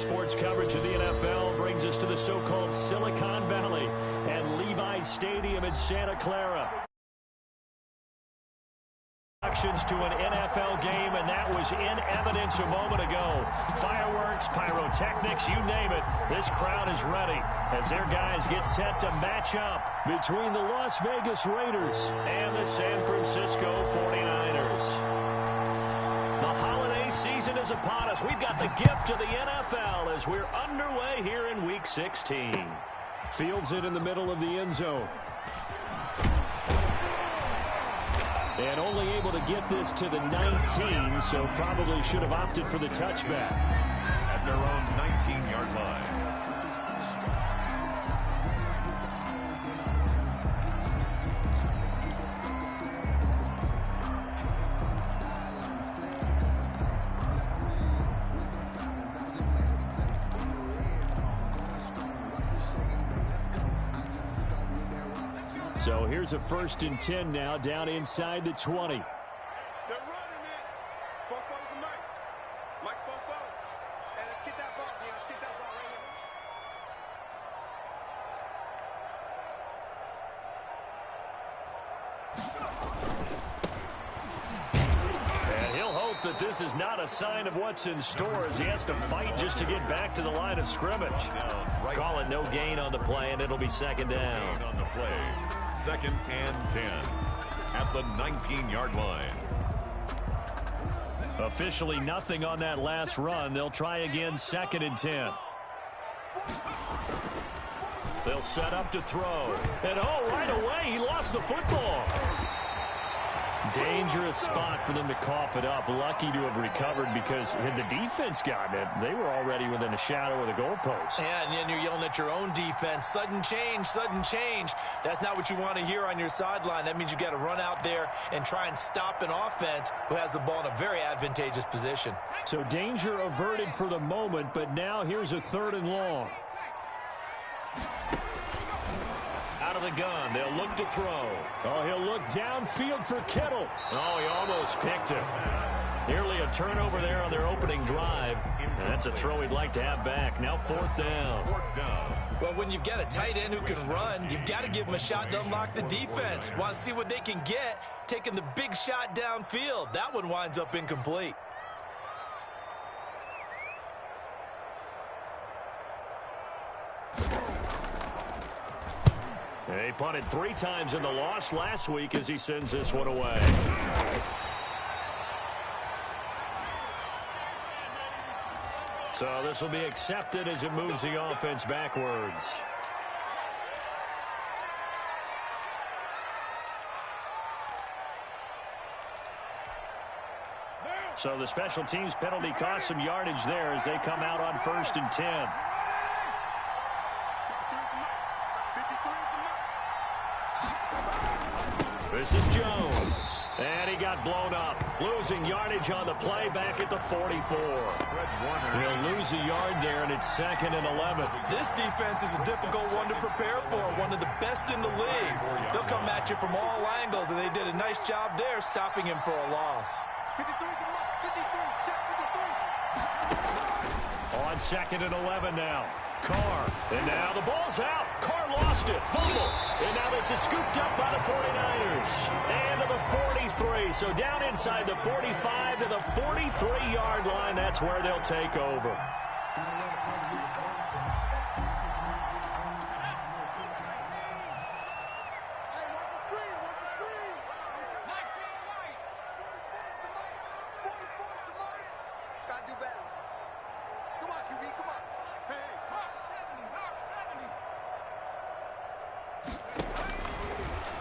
sports coverage of the NFL brings us to the so-called Silicon Valley and Levi's Stadium in Santa Clara. To an NFL game, and that was in evidence a moment ago. Fireworks, pyrotechnics, you name it. This crowd is ready as their guys get set to match up between the Las Vegas Raiders and the San Francisco 49ers. The holiday season is upon us. We've got the gift of the NFL as we're underway here in Week 16. Fields it in the middle of the end zone. And only able to get this to the 19, so probably should have opted for the touchback. At their own 19-yard line. So here's a 1st and 10 now, down inside the 20. They're running it. Both balls tonight. Mike's both balls. And let's get that ball, man. Let's get that ball right here. And he'll hope that this is not a sign of what's in store as he has to fight just to get back to the line of scrimmage. Call it no gain on the play, and it'll be 2nd down. On the play. 2nd and 10 at the 19-yard line. Officially nothing on that last run. They'll try again 2nd and 10. They'll set up to throw. And right away he lost the football. Dangerous spot for them to cough it up. Lucky to have recovered because had the defense gotten it, they were already within a shadow of the goalpost. Yeah, and then you're yelling at your own defense. Sudden change, sudden change. That's not what you want to hear on your sideline. That means you got to run out there and try and stop an offense who has the ball in a very advantageous position. So danger averted for the moment, but now here's a 3rd and long. Out of the gun, they'll look to throw. He'll look downfield for Kittle. He almost picked him. Nearly a turnover there on their opening drive. And that's a throw he'd like to have back. Now 4th down. Well, when you've got a tight end who can run, you've got to give him a shot to unlock the defense. Want to see what they can get, taking the big shot downfield. That one winds up incomplete. He punted 3 times in the loss last week as he sends this one away. So this will be accepted as it moves the offense backwards. So the special teams penalty cost some yardage there as they come out on 1st and 10. This is Jones. And he got blown up. Losing yardage on the play back at the 44. He'll lose a yard there, and it's 2nd and 11. This defense is a difficult one to prepare for, one of the best in the league. They'll come at you from all angles, and they did a nice job there stopping him for a loss. 53, check 53. On 2nd and 11 now. Carr. And now the ball's out. Carr lost it. Fumble. And now this is scooped up by the 49ers. And to the 43. So down inside the 45 to the 43-yard line. That's where they'll take over.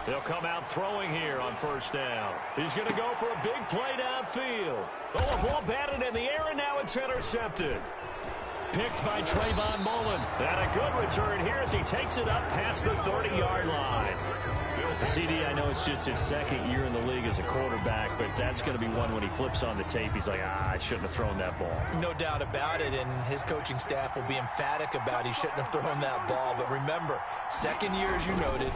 They'll come out throwing here on 1st down. He's going to go for a big play downfield. A ball batted in the air, and now it's intercepted. Picked by Trayvon Mullen. And a good return here as he takes it up past the 30-yard line. CD, I know it's just his 2nd year in the league as a quarterback, but that's going to be one when he flips on the tape. He's like, I shouldn't have thrown that ball. No doubt about it, and his coaching staff will be emphatic about he shouldn't have thrown that ball. But remember, 2nd year, as you noted,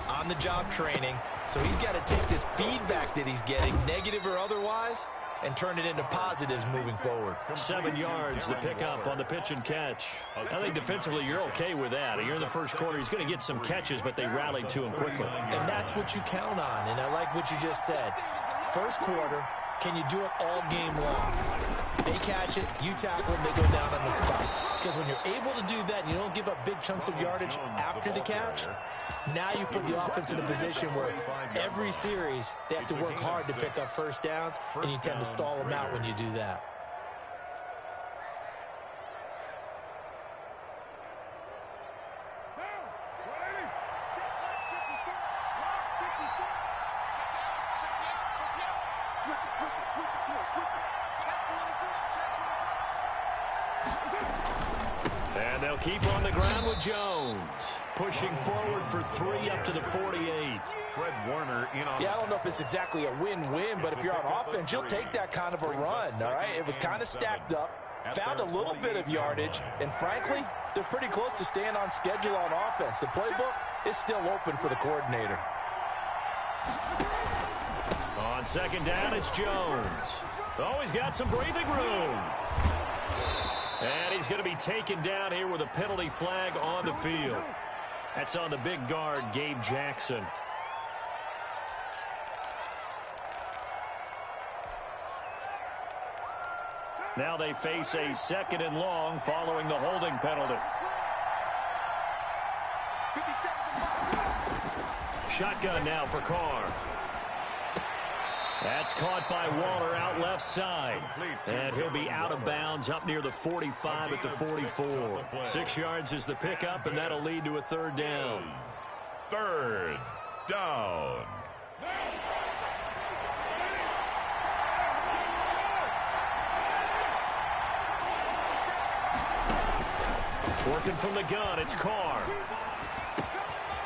on-the-job training, so he's got to take this feedback that he's getting, negative or otherwise, and turn it into positives moving forward. 7 yards to pick up on the pitch and catch. I think defensively you're okay with that. You're in the first quarter. He's going to get some catches, but they rallied to him quickly. And that's what you count on, and I like what you just said. First quarter, can you do it all game long? They catch it, you tackle them, they go down on the spot. Because when you're able to do that and you don't give up big chunks of yardage after the catch, now you put the offense in a position where every series they have to work hard to pick up first downs, and you tend to stall them out when you do that. And they'll keep on the ground with Jones. Pushing forward for 3 up to the 48. Fred Warner in on. Yeah, I don't know if it's exactly a win-win, but if you're on offense, you'll take that kind of a run, all right? It was kind of stacked up, found a little bit of yardage, and frankly, they're pretty close to staying on schedule on offense. The playbook is still open for the coordinator. On second down, it's Jones. Oh, he's got some breathing room. And he's going to be taken down here with a penalty flag on the field. That's on the big guard, Gabe Jackson. Now they face a 2nd and long following the holding penalty. Shotgun now for Carr. That's caught by Waller out left side. And he'll be out of bounds up near the 45 at the 44. 6 yards is the pickup, and that'll lead to a 3rd down. 3rd down. Working from the gun, it's Carr.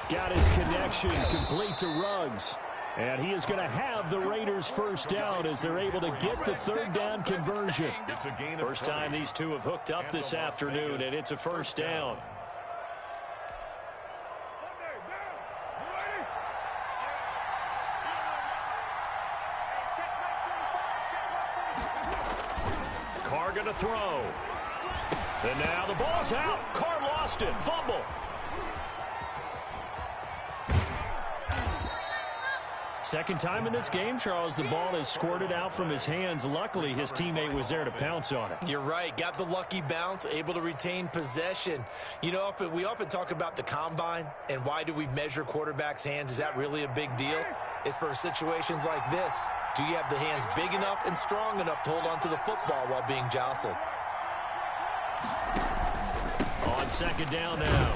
Got his connection complete to Ruggs. And he is going to have the Raiders first down as they're able to get the 3rd down conversion. First time these two have hooked up this afternoon, and it's a first down. Carr going to throw. And now the ball's out. Carr lost it. Fumble. Second time in this game, Charles, the ball is squirted out from his hands. Luckily, his teammate was there to pounce on it. You're right. Got the lucky bounce, able to retain possession. You know, we often talk about the combine and why do we measure quarterbacks' hands. Is that really a big deal? It's for situations like this. Do you have the hands big enough and strong enough to hold on to the football while being jostled? On second down now,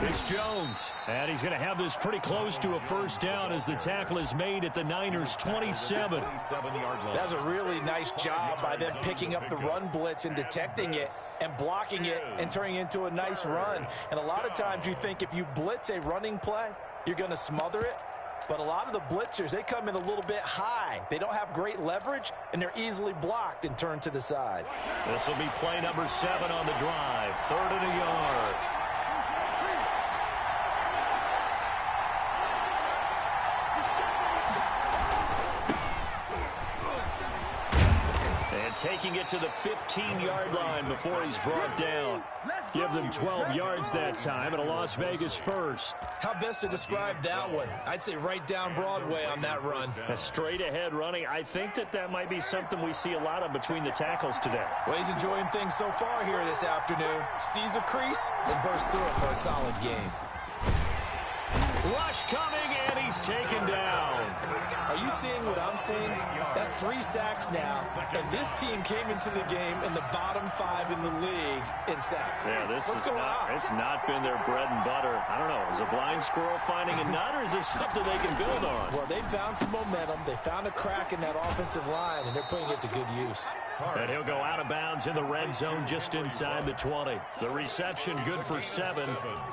it's Jones. And he's going to have this pretty close to a first down as the tackle is made at the Niners' 27. That's a really nice job by them picking up the run blitz and detecting it and blocking it and turning it into a nice run. And a lot of times you think if you blitz a running play, you're going to smother it. But a lot of the blitzers, they come in a little bit high. They don't have great leverage, and they're easily blocked and turned to the side. This will be play number 7 on the drive. 3rd and a yard. And taking it to the 15-yard line before he's brought down. Give them 12 yards that time and a Las Vegas first. How best to describe that one? I'd say right down Broadway on that run. A straight ahead running. I think that might be something we see a lot of between the tackles today. Well, he's enjoying things so far here this afternoon. Sees a crease and bursts through it for a solid game. Rush coming, and he's taken down. Are you seeing what I'm seeing? That's 3 sacks now, and this team came into the game in the bottom 5 in the league in sacks. Yeah, What's going on? It's not been their bread and butter. I don't know. Is a blind squirrel finding a nut, or is this something they can build on? Well, they found some momentum. They found a crack in that offensive line, and they're putting it to good use. And he'll go out of bounds in the red zone just inside the 20. The reception good for 7.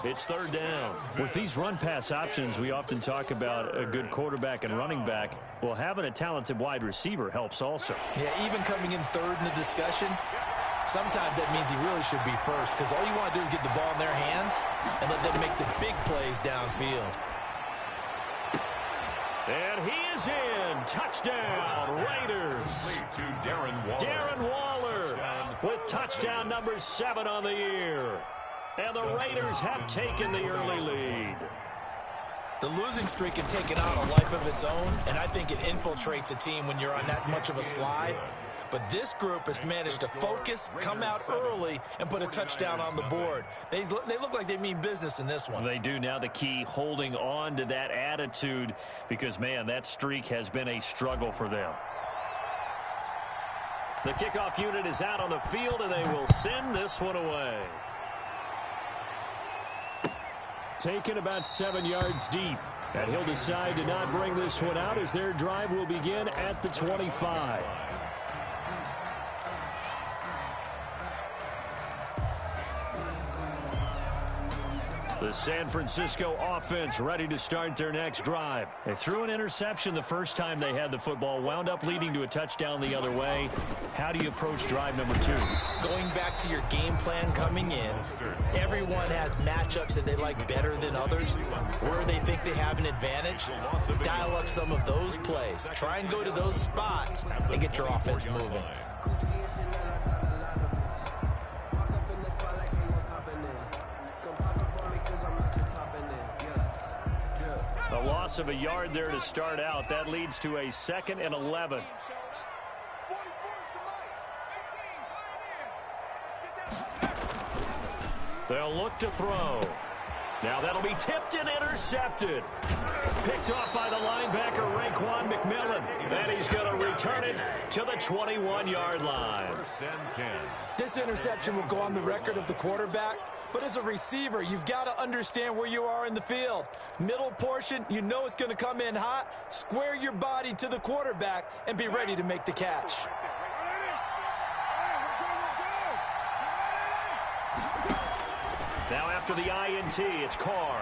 It's 3rd down. With these run-pass options, we often talk about a good quarterback and running back. Well, having a talented wide receiver helps also. Yeah, even coming in 3rd in the discussion, sometimes that means he really should be first because all you want to do is get the ball in their hands and let them make the big plays downfield. And he is in. Touchdown, Raiders. To Darren Waller with touchdown number 7 on the year. And the Raiders have taken the early lead. The losing streak can take it on a life of its own, and I think it infiltrates a team when you're on that much of a slide. But this group has managed to focus, come out early, and put a touchdown on the board. They look like they mean business in this one. They do. Now the key, holding on to that attitude, because, man, that streak has been a struggle for them. The kickoff unit is out on the field, and they will send this one away. Taken about 7 yards deep. And he'll decide to not bring this one out as their drive will begin at the 25. The San Francisco offense ready to start their next drive. They threw an interception the first time they had the football, wound up leading to a touchdown the other way. How do you approach drive number 2? Going back to your game plan coming in, everyone has matchups that they like better than others, where they think they have an advantage. Dial up some of those plays. Try and go to those spots and get your offense moving. A loss of a yard there to start out. That leads to a 2nd and 11. They'll look to throw. Now that'll be tipped and intercepted. Picked off by the linebacker, Raekwon McMillan. And he's going to return it to the 21-yard line. 1st and 10. This interception will go on the record of the quarterback, but as a receiver, you've got to understand where you are in the field. Middle portion, you know it's going to come in hot. Square your body to the quarterback and be ready to make the catch. Now after the INT, it's Carr.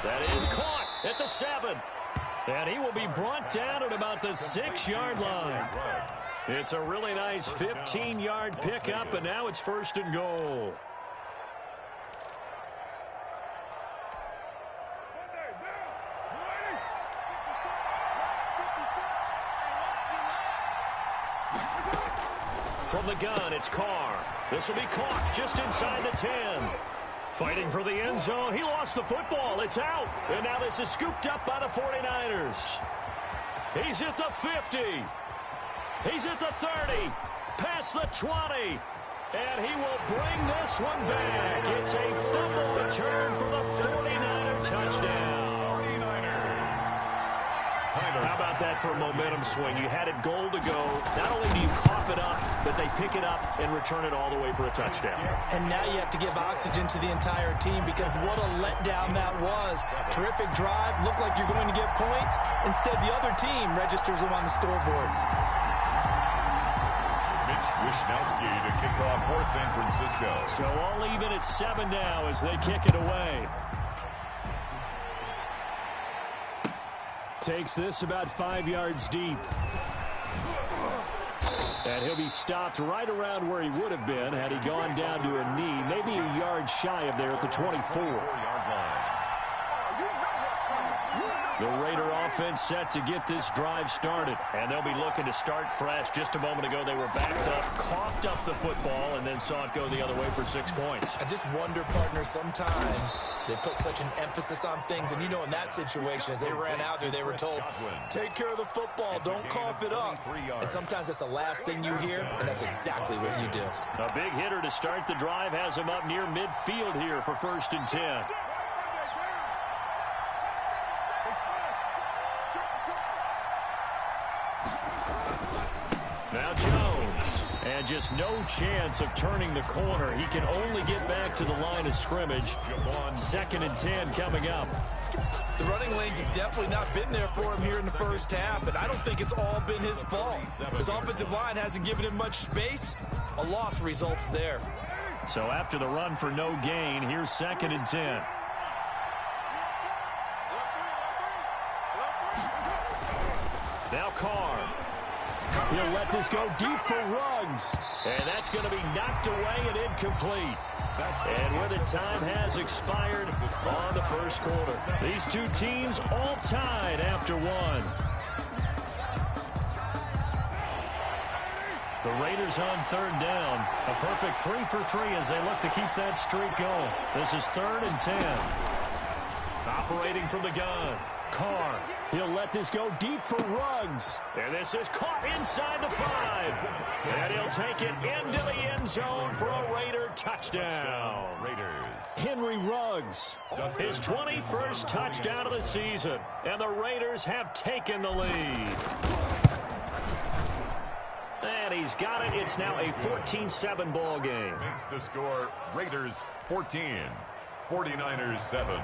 That is caught at the 7. And he will be brought down at about the 6-yard line. It's a really nice 15-yard pickup, and now it's 1st and goal. From the gun, it's Carr. This will be caught just inside the 10. Fighting for the end zone. He lost the football. It's out. And now this is scooped up by the 49ers. He's at the 50. He's at the 30. Past the 20. And he will bring this one back. It's a fumble return for the 49er touchdown. How about that for a momentum swing? You had it goal to go. Not only do you cough it up, but they pick it up and return it all the way for a touchdown. And now you have to give oxygen to the entire team, because what a letdown that was. Terrific drive. Looked like you're going to get points. Instead, the other team registers them on the scoreboard. Mitch Wishnowsky to kick off for San Francisco. So all even at 7 now as they kick it away. Takes this about 5 yards deep. And he'll be stopped right around where he would have been had he gone down to a knee, maybe a yard shy of there at the 24-yard line. The Raider offense set to get this drive started, and they'll be looking to start fresh. Just a moment ago, they were backed up, coughed up the football, and then saw it go the other way for 6 points. I just wonder, partner, sometimes they put such an emphasis on things, and you know in that situation, as they ran out there, they were told, take care of the football, don't cough it up. And sometimes that's the last thing you hear, and that's exactly what you do. A big hitter to start the drive has him up near midfield here for 1st and 10. Now Jones, and just no chance of turning the corner. He can only get back to the line of scrimmage. 2nd and 10 coming up. The running lanes have definitely not been there for him here in the first half, and I don't think it's all been his fault. His offensive line hasn't given him much space. A loss results there. So after the run for no gain, here's 2nd and 10. Now Carr. He'll let this go deep for Ruggs. And that's going to be knocked away and incomplete. And where the time has expired on the first quarter. These two teams all tied after one. The Raiders on third down. A perfect 3 for 3 as they look to keep that streak going. This is 3rd and 10. Operating from the gun. Carr. He'll let this go deep for Ruggs. And this is caught inside the 5. And he'll take it into the end zone for a Raider touchdown. Henry Ruggs. His 21st touchdown of the season. And the Raiders have taken the lead. And he's got it. It's now a 14-7 ball game. Makes the score Raiders 14, 49ers 7.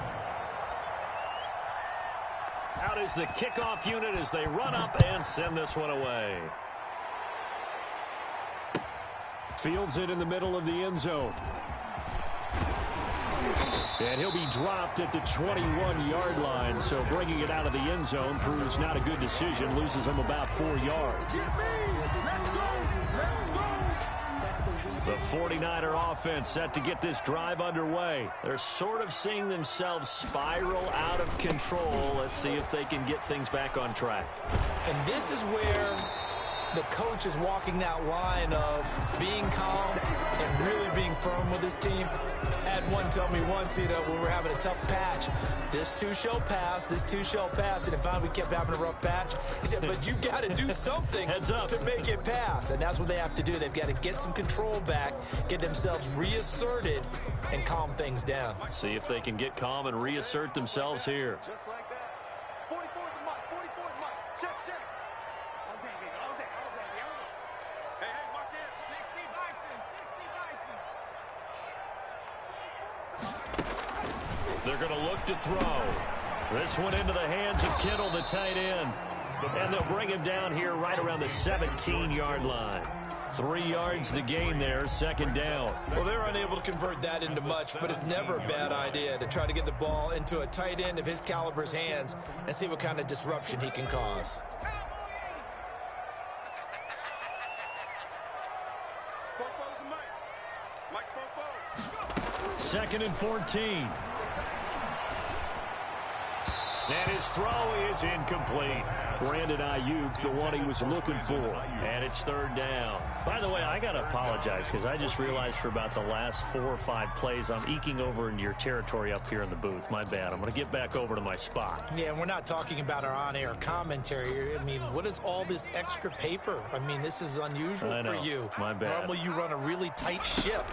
Out is the kickoff unit as they run up and send this one away. Fields it in the middle of the end zone. And he'll be dropped at the 21-yard line, so bringing it out of the end zone proves not a good decision. Loses him about 4 yards. The 49er offense set to get this drive underway. They're sort of seeing themselves spiral out of control. Let's see if they can get things back on track. And this is where the coach is walking that line of being calm and really being firm with his team. I had one tell me once, when we're having a tough patch, this too shall pass, this too shall pass. And if we kept having a rough patch, he said, but you got to do something to make it pass. And that's what they have to do. They've got to get some control back, get themselves reasserted, and calm things down. See if they can get calm and reassert themselves here. Just like that. 44 to Mike. 44 to Mike. Check. All day, baby. All day. Hey, watch it. 60 Bison. They're going to look to throw. This one into the hands of Kittle, the tight end. And they'll bring him down here right around the 17-yard line. 3 yards the gain there, 2nd down. Well, they're unable to convert that into much, but it's never a bad idea to try to get the ball into a tight end of his caliber's hands and see what kind of disruption he can cause. Second and 14. And his throw is incomplete. Brandon Ayuk, the one he was looking for. And it's 3rd down. By the way, I got to apologize because I just realized for about the last 4 or 5 plays, I'm eking over into your territory up here in the booth. My bad. I'm going to get back over to my spot. Yeah, and we're not talking about our on-air commentary. I mean, what is all this extra paper? I mean, this is unusual for you. My bad. Normally you run a really tight ship.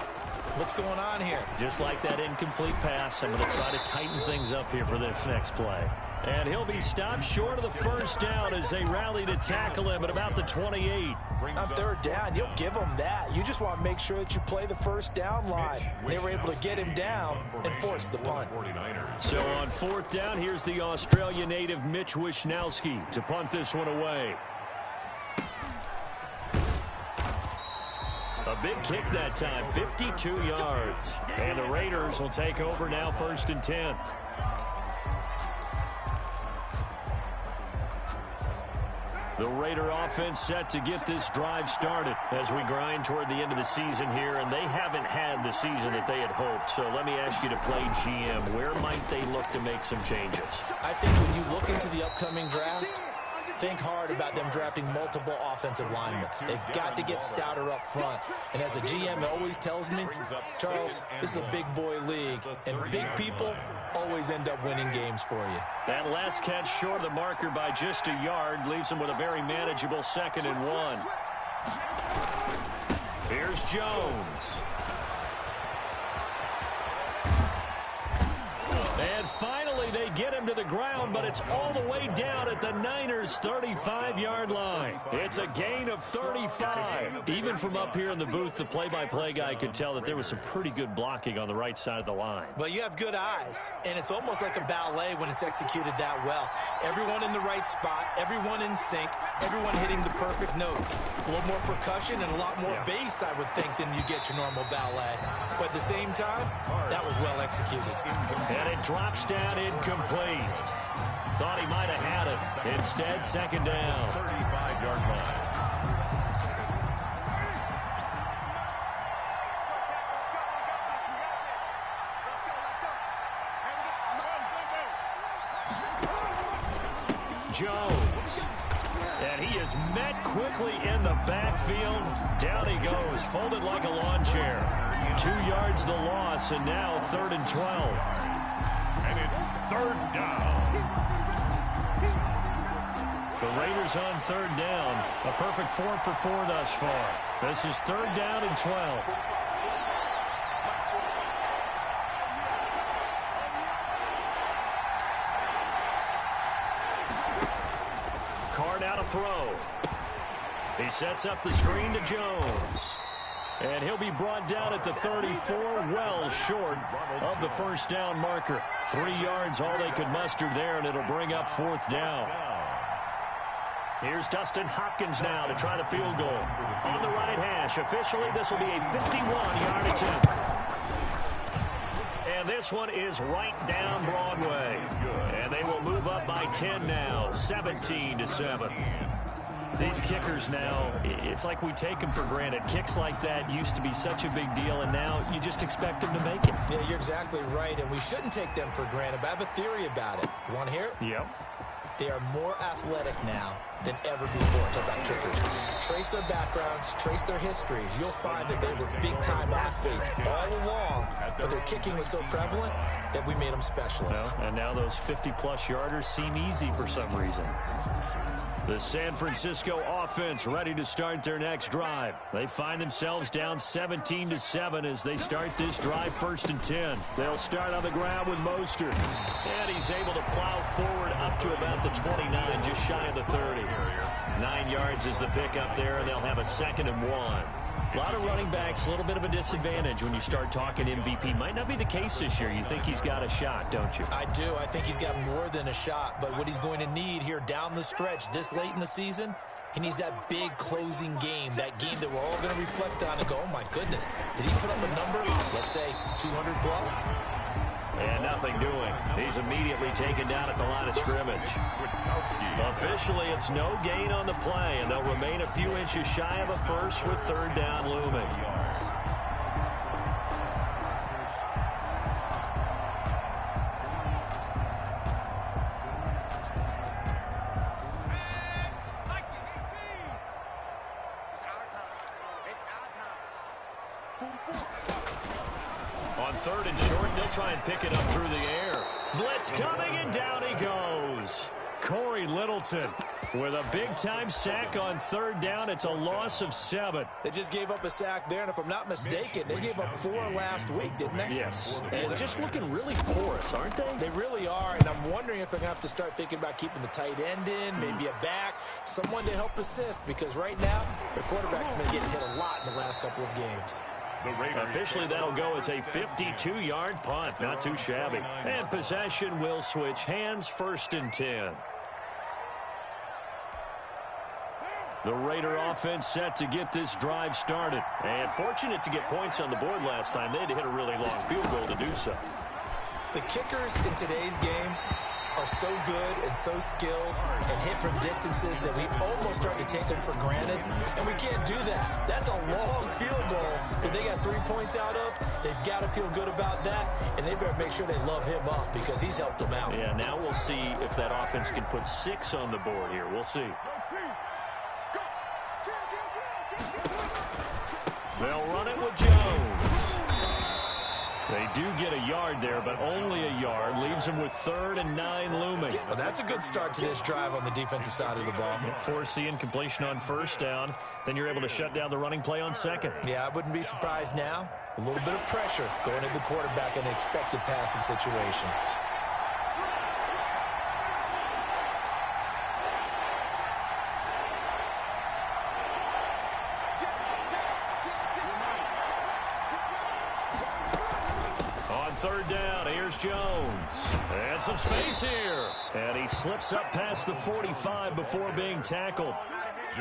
What's going on here? Just like that incomplete pass, I'm going to try to tighten things up here for this next play. And he'll be stopped short of the 1st down as they rally to tackle him at about the 28. On 3rd down, you'll give them that. You just want to make sure that you play the 1st down line. They were able to get him down and force the punt. So on 4th down, here's the Australia native Mitch Wishnowsky to punt this one away. A big kick that time, 52 yards. And the Raiders will take over now, 1st and 10. The Raider offense set to get this drive started as we grind toward the end of the season here, and they haven't had the season that they had hoped. So let me ask you to play GM. Where might they look to make some changes? I think when you look into the upcoming draft, think hard about them drafting multiple offensive linemen. They've got to get stouter up front. And as a GM, it always tells me, Charles, this is a big boy league, and big people always end up winning games for you. That last catch short of the marker by just a yard leaves him with a very manageable 2nd and 1. Here's Jones. And finally, they get him to the ground, but it's all the way down at the Niners' 35-yard line. It's a gain of 35. Even from up here in the booth, the play-by-play guy could tell that there was some pretty good blocking on the right side of the line. Well, you have good eyes, and it's almost like a ballet when it's executed that well. Everyone in the right spot, everyone in sync, everyone hitting the perfect notes. A little more percussion and a lot more bass, I would think, than you get your normal ballet. But at the same time, that was well executed. And it drops down incomplete. Thought he might have had it. Instead, 2nd down. 35-yard line. Jones. And he is met quickly in the backfield. Down he goes, folded like a lawn chair. 2 yards the loss, and now 3rd and 12. And it's 3rd down. The Raiders on 3rd down. A perfect 4 for 4 thus far. This is 3rd down and 12. Now to throw. He sets up the screen to Jones. And he'll be brought down at the 34, well short of the 1st down marker. 3 yards, all they could muster there, and it'll bring up 4th down. Here's Dustin Hopkins now to try the field goal. On the right hash, officially this will be a 51-yard attempt. And this one is right down Broadway. And they will move up by 10 now, 17-7. These kickers now, it's like we take them for granted. Kicks like that used to be such a big deal, and now you just expect them to make it. Yeah, you're exactly right, and we shouldn't take them for granted. But I have a theory about it. You want to hear it? Yep. They are more athletic now than ever before. Talk about kickers. Trace their backgrounds, trace their histories. You'll find that they were big-time athletes all along, but their kicking was so prevalent that we made them specialists. Well, and now those 50-plus yarders seem easy for some reason. The San Francisco offense ready to start their next drive. They find themselves down 17-7 as they start this drive 1st and 10. They'll start on the ground with Mostert. And he's able to plow forward up to about the 29, just shy of the 30. 9 yards is the pickup there, and they'll have a 2nd and 1. A lot of running backs, a little bit of a disadvantage when you start talking MVP. Might not be the case this year. You think he's got a shot, don't you? I do. I think he's got more than a shot. But what he's going to need here down the stretch this late in the season, he needs that big closing game, that game that we're all going to reflect on and go, oh, my goodness, did he put up a number, let's say 200 plus? And nothing doing. He's immediately taken down at the line of scrimmage. Officially, it's no gain on the play, and they'll remain a few inches shy of a first with 3rd down looming. On 3rd and short, they'll try and pick it up through the air. Blitz coming, and down he goes. Corey Littleton with a big-time sack on 3rd down. It's a loss of 7. They just gave up a sack there, and if I'm not mistaken, they gave up 4 last week, didn't they? Yes. And just looking really porous, aren't they? They really are, and I'm wondering if they're going to have to start thinking about keeping the tight end in, maybe a back, someone to help assist, because right now, their quarterback's been getting hit a lot in the last couple of games. Officially, that'll go as a 52-yard punt. Not too shabby. And possession will switch hands, 1st and 10. The Raider offense set to get this drive started. And fortunate to get points on the board last time. They had to hit a really long field goal to do so. The kickers in today's game are so good and so skilled and hit from distances that we almost start to take them for granted, and we can't do that. That's a long field goal that they got 3 points out of. They've got to feel good about that, and they better make sure they love him up because he's helped them out. Yeah, now we'll see if that offense can put 6 on the board here. We'll see. They'll run it with Jones. They do get a yard there, but only a yard. Leaves them with 3rd and 9 looming. Well, that's a good start to this drive on the defensive side of the ball. Force the incompletion on 1st down. Then you're able to shut down the running play on 2nd. Yeah, I wouldn't be surprised now. A little bit of pressure going at the quarterback in an expected passing situation. On 3rd down, here's Jones. And some space here. And he slips up past the 45 before being tackled.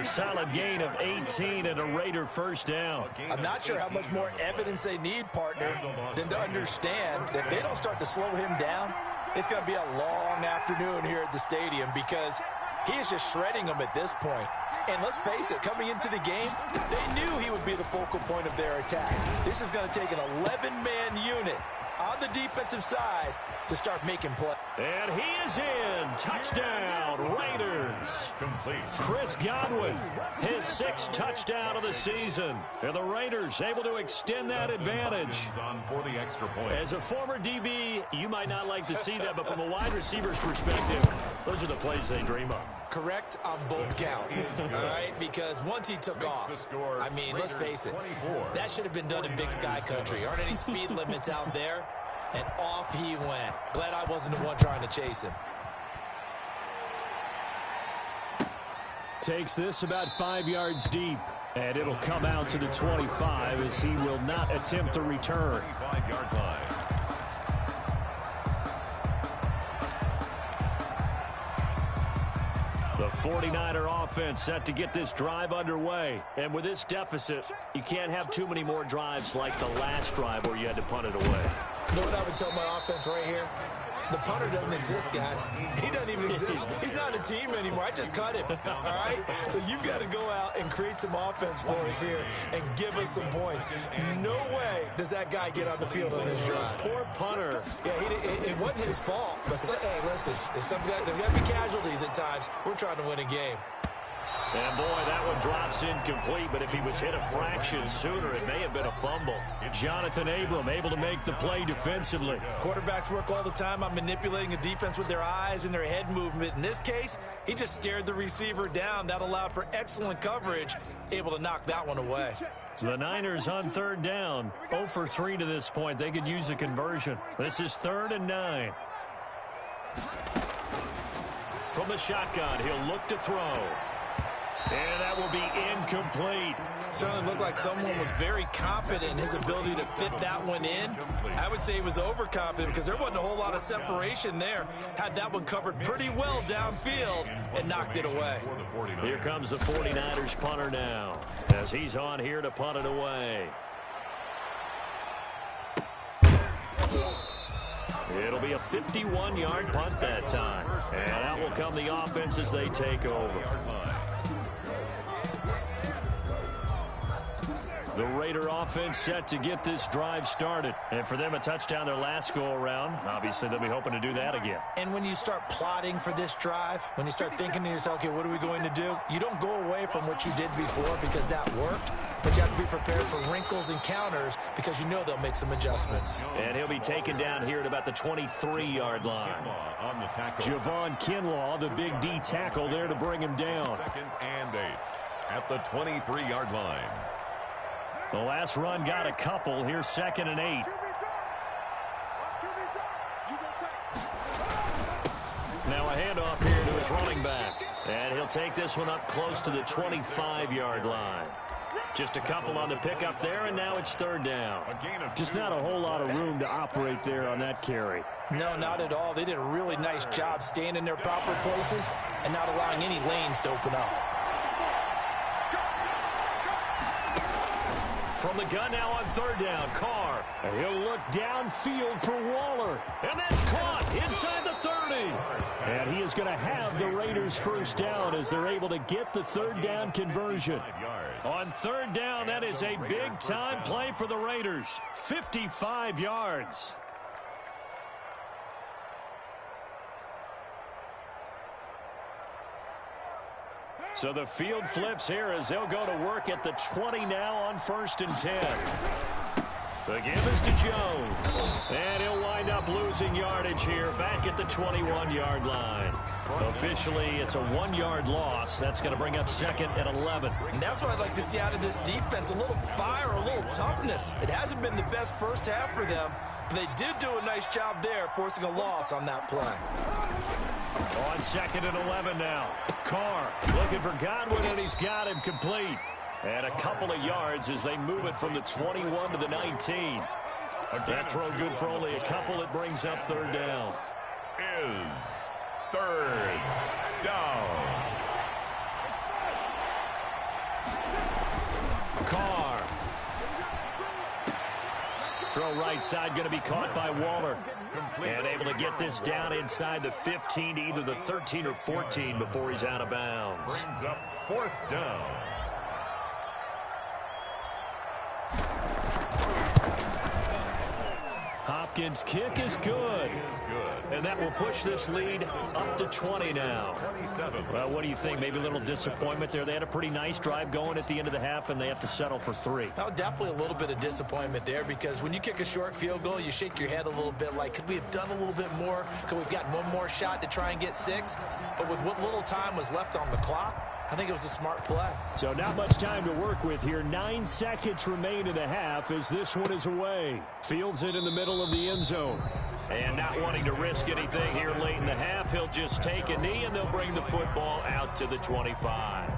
Solid gain of 18 and a Raider 1st down. I'm not sure how much more evidence they need, partner, than to understand that if they don't start to slow him down, it's going to be a long afternoon here at the stadium because he is just shredding them at this point. And let's face it, coming into the game, they knew he would be the focal point of their attack. This is going to take an 11-man unit on the defensive side to start making play. And he is in. Touchdown, Raiders. Complete. Chris Godwin, his 6th touchdown of the season. And the Raiders able to extend that advantage. On for the extra point. As a former DB, you might not like to see that, but from a wide receiver's perspective, those are the plays they dream of. Correct on both counts, all right? Because once he took off, I mean, let's face it, that should have been done in Big Sky Country. Aren't any speed limits out there? And off he went. Glad I wasn't the one trying to chase him. Takes this about 5 yards deep, and it'll come out to the 25 as he will not attempt to return. 25-yard line. The 49er offense set to get this drive underway. And with this deficit, you can't have too many more drives like the last drive where you had to punt it away. You know what I would tell my offense right here? The punter doesn't exist, guys. He doesn't even exist. He's not a team anymore. I just cut him, all right? So you've got to go out and create some offense for us here and give us some points. No way does that guy get on the field on this drive. Poor punter. Yeah, it wasn't his fault. But, hey, listen, there's got to be casualties at times. We're trying to win a game. And, boy, that one drops incomplete, but if he was hit a fraction sooner, it may have been a fumble. Jonathan Abram able to make the play defensively. Quarterbacks work all the time on manipulating a defense with their eyes and their head movement. In this case, he just stared the receiver down. That allowed for excellent coverage, able to knock that one away. The Niners on 3rd down, 0 for 3 to this point. They could use a conversion. This is 3rd and 9. From the shotgun, he'll look to throw. And that will be incomplete. Certainly looked like someone was very confident in his ability to fit that one in. I would say he was overconfident because there wasn't a whole lot of separation there. Had that one covered pretty well downfield and knocked it away. Here comes the 49ers punter now as he's on here to punt it away. It'll be a 51-yard punt that time. And out will come the offense as they take over. The Raider offense set to get this drive started. And for them, a touchdown their last go-around. Obviously, they'll be hoping to do that again. And when you start plotting for this drive, when you start thinking to yourself, okay, what are we going to do? You don't go away from what you did before because that worked. But you have to be prepared for wrinkles and counters because you know they'll make some adjustments. And he'll be taken down here at about the 23-yard line. Javon Kinlaw, the big D tackle there to bring him down. 2nd and 8 at the 23-yard line. The last run got a couple. Here's 2nd and 8. Now a handoff here to his running back. And he'll take this one up close to the 25-yard line. Just a couple on the pickup there, and now it's 3rd down. Just not a whole lot of room to operate there on that carry. No, not at all. They did a really nice job staying in their proper places and not allowing any lanes to open up. From the gun now on 3rd down, Carr. And he'll look downfield for Waller. And that's caught inside the 30. And he is going to have the Raiders' 1st down as they're able to get the 3rd down conversion. On 3rd down, that is a big-time play for the Raiders. 55 yards. So the field flips here as they'll go to work at the 20 now on 1st and 10. The give is to Jones. And he'll wind up losing yardage here back at the 21-yard line. Officially, it's a 1-yard loss. That's going to bring up 2nd and 11. And that's what I'd like to see out of this defense. A little fire, a little toughness. It hasn't been the best first half for them, but they did do a nice job there forcing a loss on that play. On 2nd and 11 now. Carr looking for Godwin, and he's got him complete. And a couple of yards as they move it from the 21 to the 19. That throw good for only a couple. It brings up 3rd down. Is 3rd down. Carr. Throw right side going to be caught by Waller. And able to get this down inside the 15 to either the 13 or 14 before he's out of bounds. Brings up 4th down. Haskins' kick is good. And that will push this lead up to 20 now. Well, what do you think? Maybe a little disappointment there. They had a pretty nice drive going at the end of the half, and they have to settle for 3. Oh, definitely a little bit of disappointment there, because when you kick a short field goal, you shake your head a little bit like, could we have done a little bit more? Could we have gotten one more shot to try and get 6? But with what little time was left on the clock, I think it was a smart play. So not much time to work with here. 9 seconds remain in the half as this one is away. Fields it in the middle of the end zone. And not wanting to risk anything here late in the half, he'll just take a knee, and they'll bring the football out to the 25.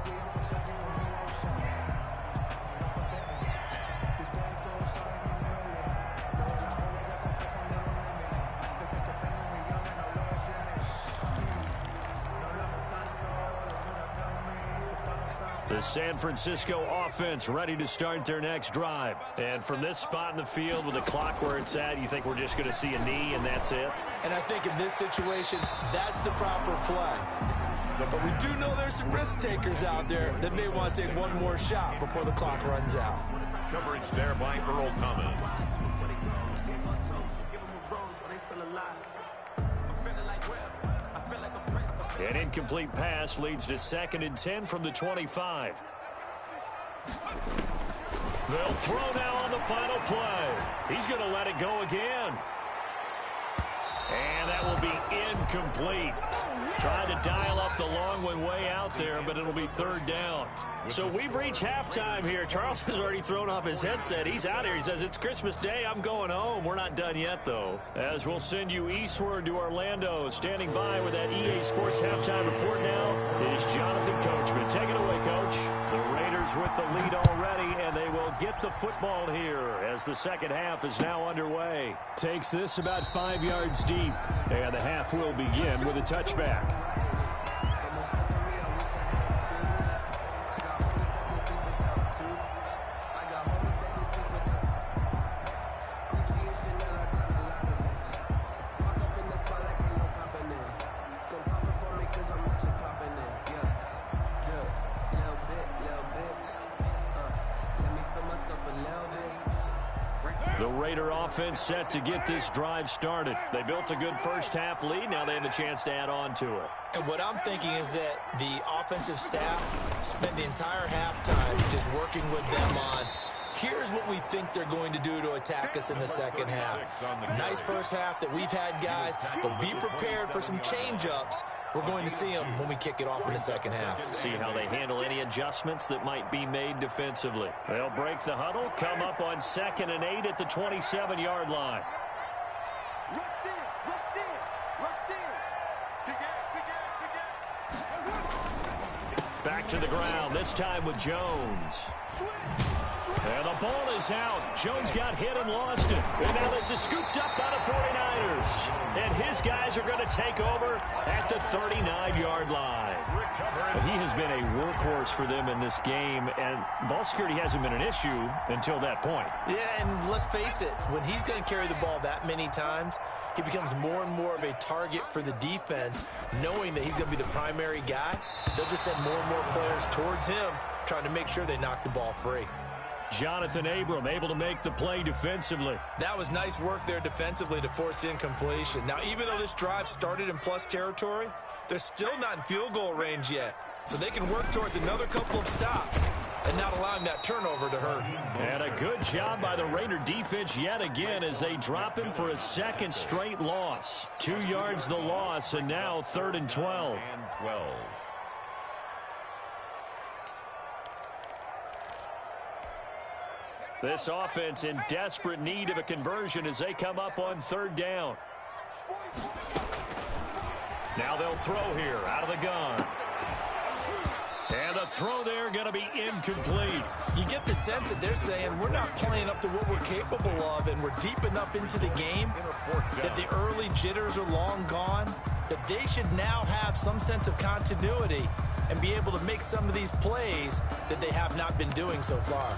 The San Francisco offense ready to start their next drive. And from this spot in the field with the clock where it's at, you think we're just going to see a knee and that's it? And I think in this situation, that's the proper play. But we do know there's some risk takers out there that may want to take one more shot before the clock runs out. Coverage there by Earl Thomas. An incomplete pass leads to 2nd and 10 from the 25. They'll throw now on the final play. He's going to let it go again. And that will be incomplete. Trying to dial up the long one way out there, but it'll be 3rd down. So we've reached halftime here. Charles has already thrown off his headset. He's out here. He says, it's Christmas Day. I'm going home. We're not done yet, though. As we'll send you eastward to Orlando. Standing by with that EA Sports halftime report now is Jonathan Coachman. Take it away, Coach. The Raiders with the lead already, and they will get the football here as the second half is now underway. Takes this about 5 yards deep, and the half will begin with a touchback. The Raider offense set to get this drive started. They built a good first half lead. Now they have a chance to add on to it. And what I'm thinking is that the offensive staff spent the entire halftime just working with them on, here's what we think they're going to do to attack us in the second half. Nice first half that we've had, guys, but be prepared for some change-ups. We're going to see them when we kick it off in the second half. See how they handle any adjustments that might be made defensively. They'll break the huddle, come up on 2nd and 8 at the 27-yard line. Back to the ground, this time with Jones. And the ball is out. Jones got hit and lost it. And now this is scooped up by the 49ers. And his guys are going to take over at the 39-yard line. He has been a workhorse for them in this game, and ball security hasn't been an issue until that point. Yeah, and let's face it, when he's going to carry the ball that many times, he becomes more and more of a target for the defense, knowing that he's going to be the primary guy. They'll just send more and more players towards him, trying to make sure they knock the ball free. Jonathan Abram able to make the play defensively. That was nice work there defensively to force incompletion. Now, even though this drive started in plus territory, they're still not in field goal range yet. So they can work towards another couple of stops and not allowing that turnover to hurt. And a good job by the Raider defense yet again as they drop him for a second straight loss. 2 yards the loss, and now 3rd and 12. This offense in desperate need of a conversion as they come up on 3rd down. Now they'll throw here out of the gun. And a throw there going to be incomplete. You get the sense that they're saying we're not playing up to what we're capable of, and we're deep enough into the game that the early jitters are long gone, that they should now have some sense of continuity and be able to make some of these plays that they have not been doing so far.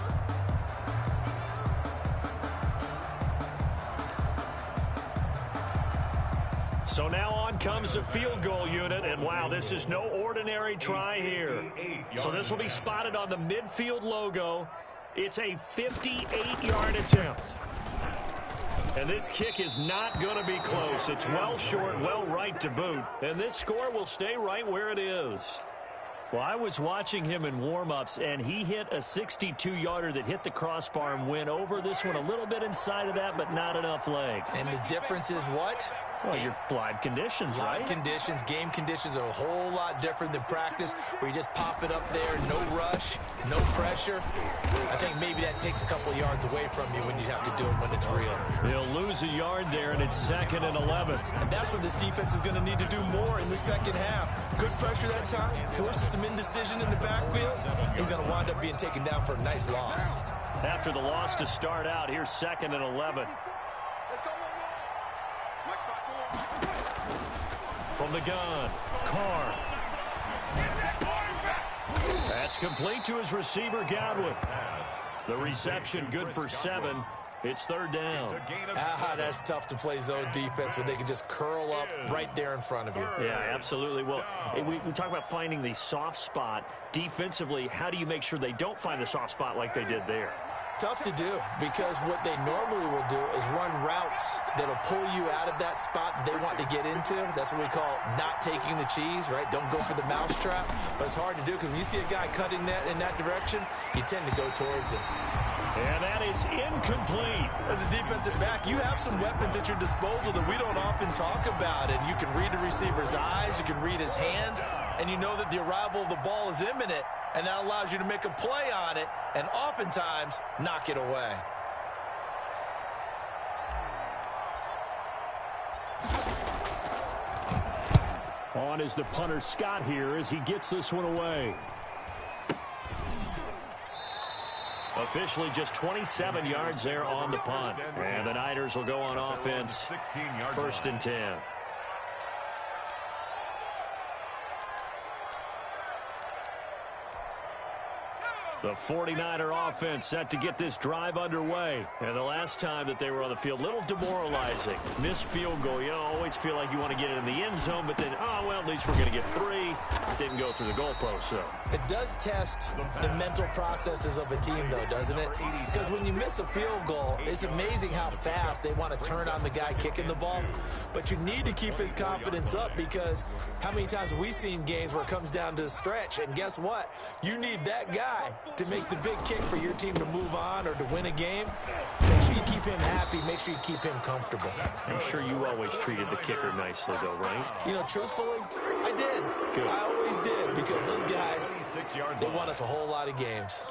So now on comes the field goal unit, and wow, this is no ordinary try here. So this will be spotted on the midfield logo. It's a 58-yard attempt. And this kick is not going to be close. It's well short, well right to boot. And this score will stay right where it is. Well, I was watching him in warm-ups, and he hit a 62-yarder that hit the crossbar and went over this one a little bit inside of that, but not enough leg. And the difference is what? Well, your live conditions, right? Live conditions, game conditions are a whole lot different than practice, where you just pop it up there, no rush, no pressure. I think maybe that takes a couple yards away from you when you have to do it when it's real. He'll lose a yard there, and it's 2nd and 11. And that's what this defense is going to need to do more in the second half. Good pressure that time, forces some indecision in the backfield. He's going to wind up being taken down for a nice loss. After the loss to start out, here's 2nd and 11. From the gun, Carr. That's complete to his receiver, Godwin. The reception good for 7. It's 3rd down. That's tough to play zone defense when they can just curl up right there in front of you. Yeah, absolutely. Well, we talk about finding the soft spot. Defensively, how do you make sure they don't find the soft spot like they did there? Tough to do, because what they normally will do is run routes that'll pull you out of that spot that they want to get into. That's what we call not taking the cheese, right? Don't go for the mousetrap. But it's hard to do, because when you see a guy cutting that in that direction, you tend to go towards it. And that is incomplete. As a defensive back, you have some weapons at your disposal that we don't often talk about. And you can read the receiver's eyes, you can read his hands, and you know that the arrival of the ball is imminent, and that allows you to make a play on it and oftentimes knock it away. On is the punter, Scott, here as he gets this one away. Officially just 27 yards there on the punt. And the Niners will go on offense. 1st and 10. The 49er offense set to get this drive underway. And the last time that they were on the field, a little demoralizing. Missed field goal. You always feel like you want to get it in the end zone, but then, well, at least we're going to get 3. Didn't go through the goalpost, so. It does test the mental processes of a team, though, doesn't it? Because when you miss a field goal, it's amazing how fast they want to turn on the guy kicking the ball. But you need to keep his confidence up, because how many times have we seen games where it comes down to the stretch, and guess what? You need that guy to make the big kick for your team to move on or to win a game. Make sure you keep him happy. Make sure you keep him comfortable. I'm sure you always treated the kicker nicely, though, right? You know, truthfully, I did. Good. I always did, because those guys, they won us a whole lot of games.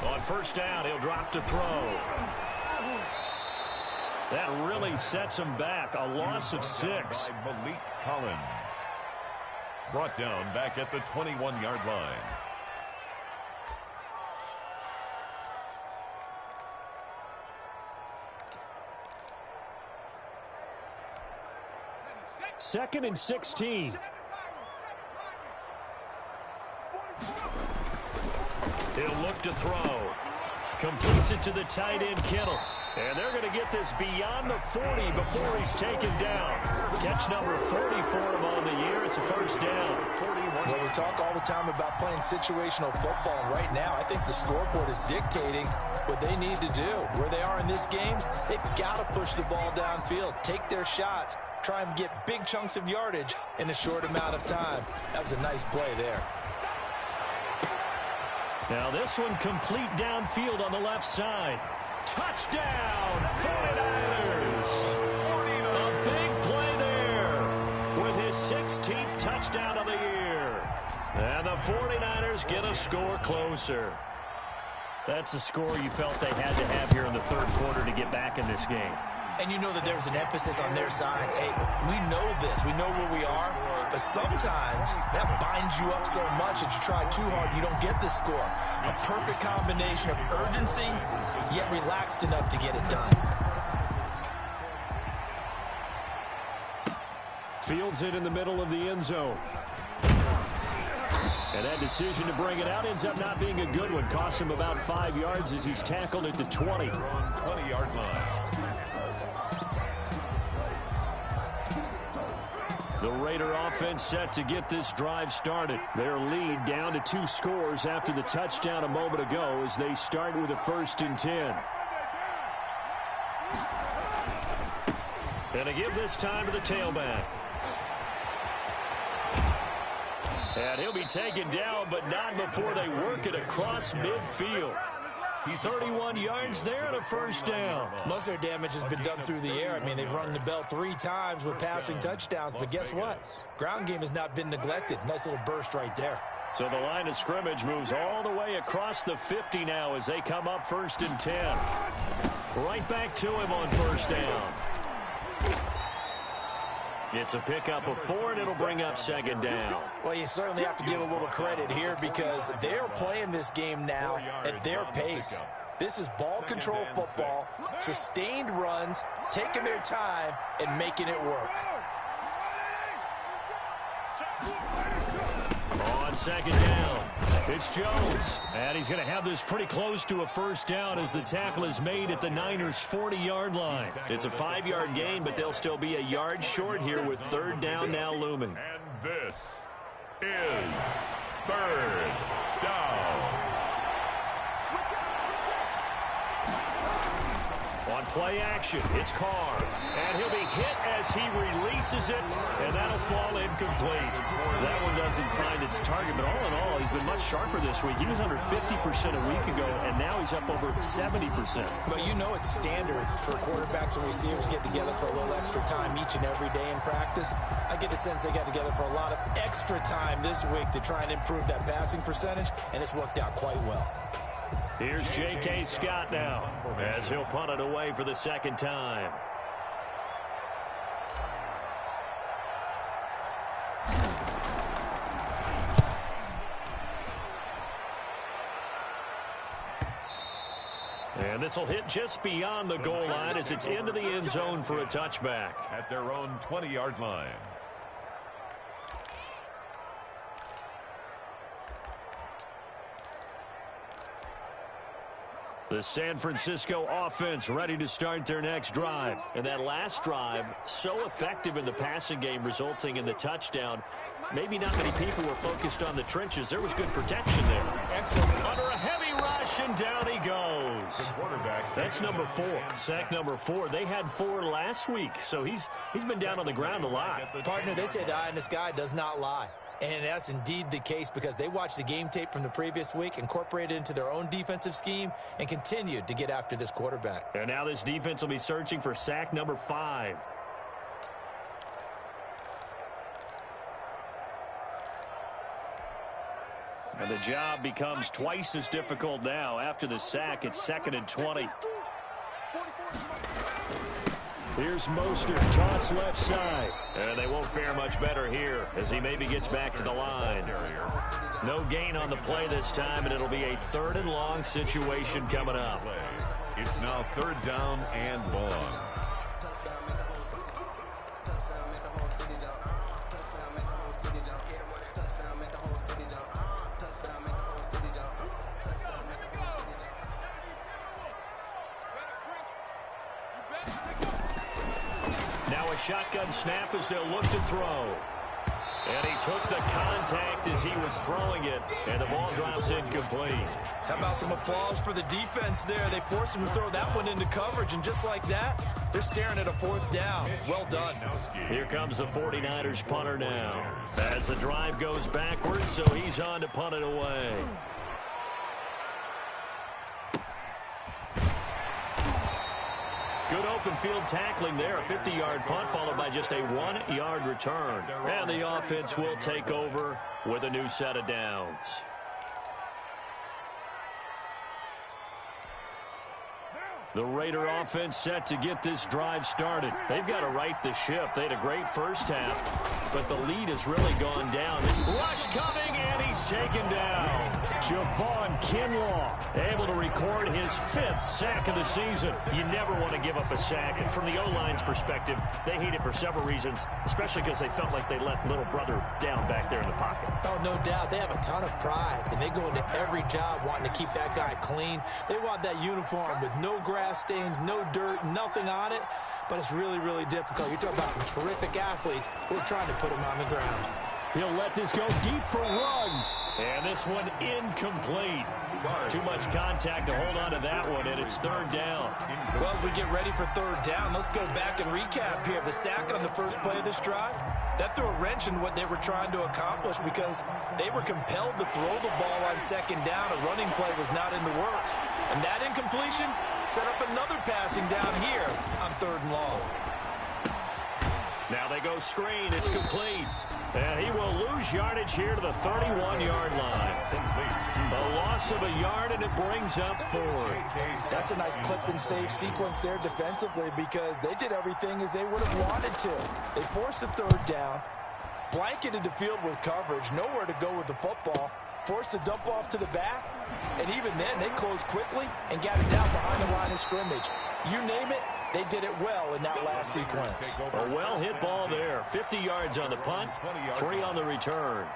On 1st down, he'll drop to throw. That really sets him back. A loss of 6. By Malik Collins. Brought down back at the 21-yard line. Second and 16. He'll look to throw. Completes it to the tight end, Kittle. And they're going to get this beyond the 40 before he's taken down. Catch number 40 for him on the year. It's a 1st down. Well, we talk all the time about playing situational football. And right now, I think the scoreboard is dictating what they need to do. Where they are in this game, they've got to push the ball downfield, take their shots, try and get big chunks of yardage in a short amount of time. That was a nice play there. Now this one complete downfield on the left side. Touchdown, 49ers. A big play there with his 16th touchdown of the year. And the 49ers get a score closer. That's a score you felt they had to have here in the 3rd quarter to get back in this game. And you know that there was an emphasis on their side. Hey, we know this. We know where we are. But sometimes that binds you up so much that you try too hard, you don't get the score. A perfect combination of urgency, yet relaxed enough to get it done. Fields it in the middle of the end zone. And that decision to bring it out ends up not being a good one. Costs him about 5 yards as he's tackled at the 20. 20-yard line. The Raider offense set to get this drive started. Their lead down to 2 scores after the touchdown a moment ago as they start with a 1st and 10. And to give this time to the tailback. And he'll be taken down, but not before they work it across midfield. 31 yards there and a 1st down. Most of their damage has been done through the air. I mean, they've rung the bell 3 times with passing touchdowns, but guess what? Ground game has not been neglected. Nice little burst right there. So the line of scrimmage moves all the way across the 50 now as they come up 1st and 10. Right back to him on 1st down. It's a pickup of 4, and it'll bring up 2nd down. Well, you certainly have to give a little credit here because they're playing this game now at their pace. This is ball control football, sustained runs, taking their time, and making it work. On 2nd down, it's Jones. And he's going to have this pretty close to a 1st down as the tackle is made at the Niners' 40-yard line. It's a 5-yard gain, but they'll still be a yard short here with 3rd down now looming. And this is 3rd down. On play action, it's Carr. And he'll be hit as he releases it, and that'll fall incomplete. That one doesn't find its target, but all in all, he's been much sharper this week. He was under 50% a week ago, and now he's up over 70%. But you know it's standard for quarterbacks and receivers get together for a little extra time each and every day in practice. I get the sense they got together for a lot of extra time this week to try and improve that passing percentage, and it's worked out quite well. Here's J.K. Scott now as he'll punt it away for the 2nd time. And this will hit just beyond the goal line as it's into the end zone for a touchback. At their own 20-yard line. The San Francisco offense ready to start their next drive. And that last drive, so effective in the passing game, resulting in the touchdown. Maybe not many people were focused on the trenches. There was good protection there. Excellent. Under a heavy rush, and down he goes. That's number 4. Sack number 4. They had 4 last week, so he's been down on the ground a lot. Partner, they say the eye in the sky does not lie. And that's indeed the case because they watched the game tape from the previous week, incorporated it into their own defensive scheme, and continued to get after this quarterback. And now this defense will be searching for sack number 5. And the job becomes twice as difficult now. After the sack, it's 2nd and 20. Here's Mostert, toss left side. And they won't fare much better here as he maybe gets back to the line. No gain on the play this time, and it'll be a 3rd and long situation coming up. It's now 3rd down and long. Now a shotgun snap as they'll look to throw. And he took the contact as he was throwing it, and the ball drops incomplete. How about some applause for the defense there? They forced him to throw that one into coverage, and just like that, they're staring at a 4th down. Well done. Here comes the 49ers punter now. As the drive goes backwards, so he's on to punt it away. Good open field tackling there. A 50-yard punt followed by just a 1-yard return. And the offense will take over with a new set of downs. The Raider offense set to get this drive started. They've got to right the ship. They had a great first half, but the lead has really gone down. Rush coming, and he's taken down. Javon Kinlaw able to record his 5th sack of the season. You never want to give up a sack. And from the O-line's perspective, they hate it for several reasons, especially because they felt like they let little brother down back there in the pocket. Oh, no doubt. They have a ton of pride, and they go into every job wanting to keep that guy clean. They want that uniform with no grass stains, no dirt, nothing on it. But it's really, really difficult. You're talking about some terrific athletes who are trying to put him on the ground. He'll let this go deep for Ruggs. And this one incomplete. Too much contact to hold on to that one, and it's 3rd down. Well, as we get ready for 3rd down, let's go back and recap here. The sack on the first play of this drive, that threw a wrench in what they were trying to accomplish because they were compelled to throw the ball on 2nd down. A running play was not in the works. And that incompletion set up another passing down here on 3rd and long. Now they go screen. It's complete. And he will lose yardage here to the 31-yard line. A loss of a yard, and it brings up 4th. That's a nice clip and save sequence there defensively because they did everything as they would have wanted to. They forced a 3rd down, blanketed the field with coverage, nowhere to go with the football, forced to dump off to the back, and even then they closed quickly and got it down behind the line of scrimmage. You name it, they did it well in that last sequence. A well-hit ball there. 50 yards on the punt, 3 on the return.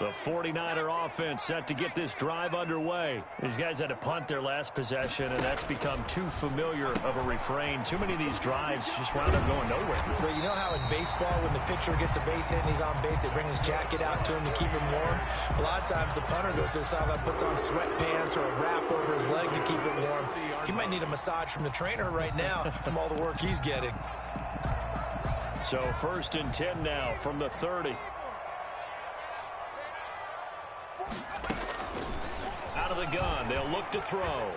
The 49er offense set to get this drive underway. These guys had to punt their last possession, and that's become too familiar of a refrain. Too many of these drives just wound up going nowhere. Well, you know how in baseball, when the pitcher gets a base hit and he's on base, they bring his jacket out to him to keep him warm? A lot of times the punter goes to the sideline, puts on sweatpants or a wrap over his leg to keep it warm. He might need a massage from the trainer right now from all the work he's getting. So 1st and 10 now from the 30. Out of the gun, they'll look to throw.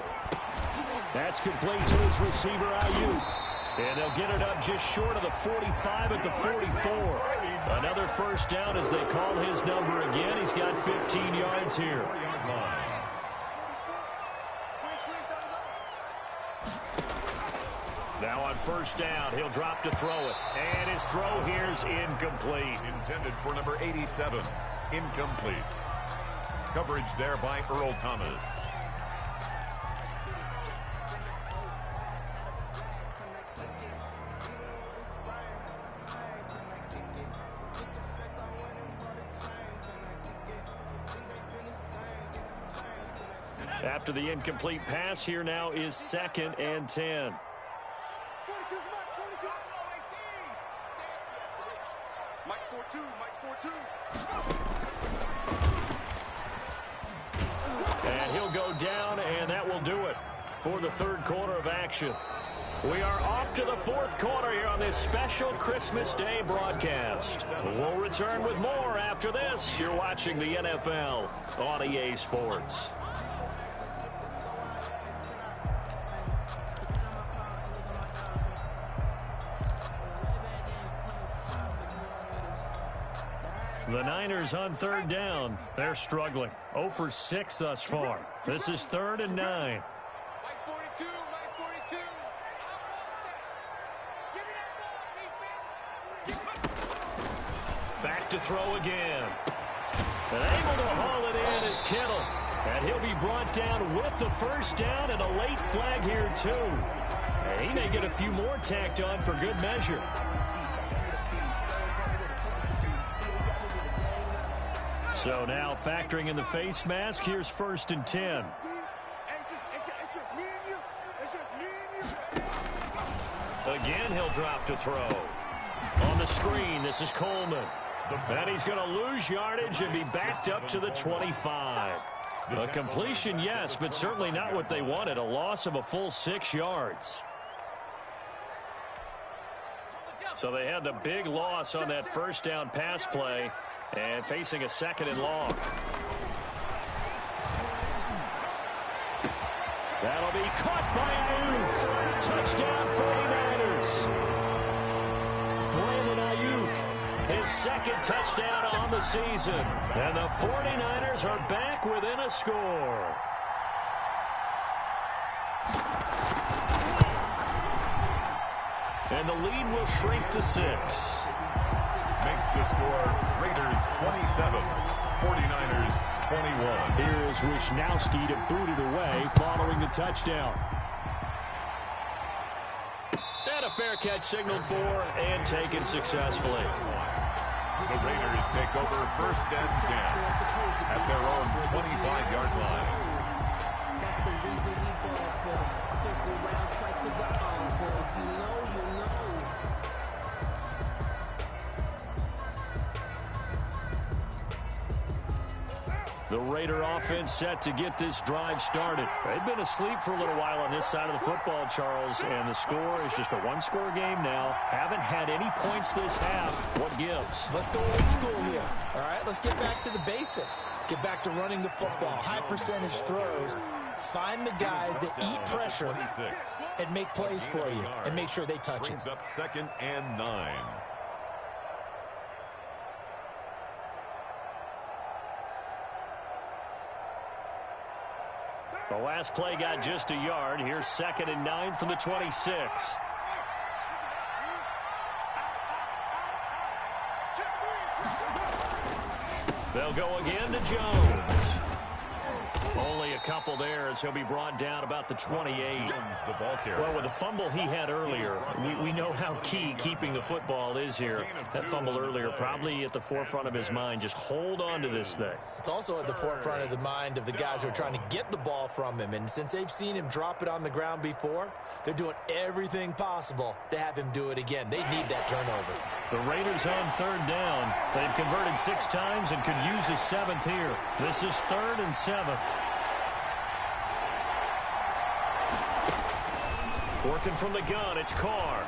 That's complete to his receiver, Ayuk. And they'll get it up just short of the 45 at the 44. Another 1st down as they call his number again. He's got 15 yards here. Now on 1st down, he'll drop to throw it. And his throw here's incomplete. Intended for number 87. Incomplete. Coverage there by Earl Thomas. After the incomplete pass, here now is 2nd and 10. Mike 4-2, Mike 4-2. And he'll go down, and that will do it for the 3rd quarter of action. We are off to the 4th quarter here on this special Christmas Day broadcast. We'll return with more after this. You're watching the NFL on EA Sports. The Niners on 3rd down. They're struggling. 0 for 6 thus far. This is 3rd and 9. Mike 42, Mike 42. Give me that ball, Back to throw again. And able to haul it in is Kittle. And he'll be brought down with the 1st down and a late flag here too. And he may get a few more tacked on for good measure. So now factoring in the face mask, here's 1st and 10. It's just me and you. It's just me and you. Again, he'll drop to throw. On the screen, this is Coleman. And he's going to lose yardage and be backed up to the 25. A completion, yes, but certainly not what they wanted. A loss of a full 6 yards. So they had the big loss on that 1st down pass play. And facing a 2nd and long. That'll be caught by Ayuk. Touchdown 49ers. Brandon Ayuk, his 2nd touchdown on the season. And the 49ers are back within a score. And the lead will shrink to 6. Makes the score Raiders 27, 49ers 21. Here is Wisnowski to boot it away following the touchdown. And a fair catch signaled for and taken successfully. The Raiders take over 1st and 10 at their own 25-yard line. That's the reason we ball for. Circle round, twice for the encore. If you know, you know. The Raider offense set to get this drive started. They've been asleep for a little while on this side of the football, Charles, and the score is just a one-score game now. Haven't had any points this half. What gives? Let's go old school here. All right, let's get back to the basics. Get back to running the football, high percentage throws. Find the guys that eat pressure and make plays for you and make sure they touch it. Brings up 2nd and 9. The last play got just a yard. Here's 2nd and 9 from the 26. They'll go again to Jones. Only a couple there as he'll be brought down about the 28. Well, with the fumble he had earlier, we know how key keeping the football is here. That fumble earlier probably at the forefront of his mind. Just hold on to this thing. It's also at the forefront of the mind of the guys who are trying to get the ball from him. And since they've seen him drop it on the ground before, they're doing everything possible to have him do it again. They need that turnover. The Raiders on 3rd down. They've converted 6 times and could use a 7th here. This is 3rd and 7. Working from the gun, it's Carr.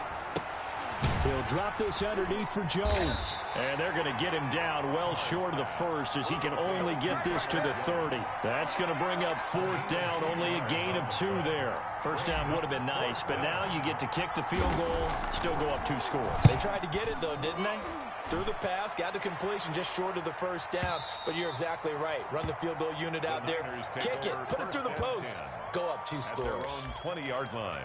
He'll drop this underneath for Jones. And they're going to get him down well short of the 1st as he can only get this to the 30. That's going to bring up 4th down, only a gain of 2 there. 1st down would have been nice, but now you get to kick the field goal, still go up 2 scores. They tried to get it, though, didn't they? Threw the pass, got to completion just short of the 1st down. But you're exactly right. Run the field goal unit out there. Kick it. Put it through the post. Go up 2 scores. At their own 20-yard line.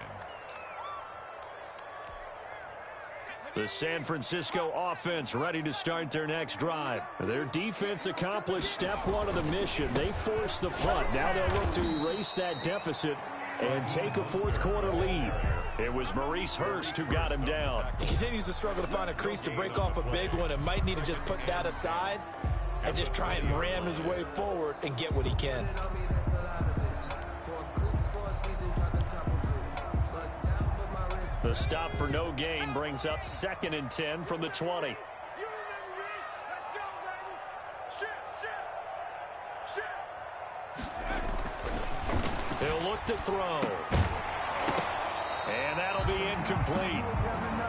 The San Francisco offense ready to start their next drive. Their defense accomplished step 1 of the mission. They forced the punt. Now they'll look to erase that deficit and take a 4th quarter lead. It was Maurice Hurst who got him down. He continues to struggle to find a crease to break off a big one and might need to just put that aside and just try and ram his way forward and get what he can. The stop for no gain brings up 2nd and 10 from the 20. He'll look to throw. And that'll be incomplete.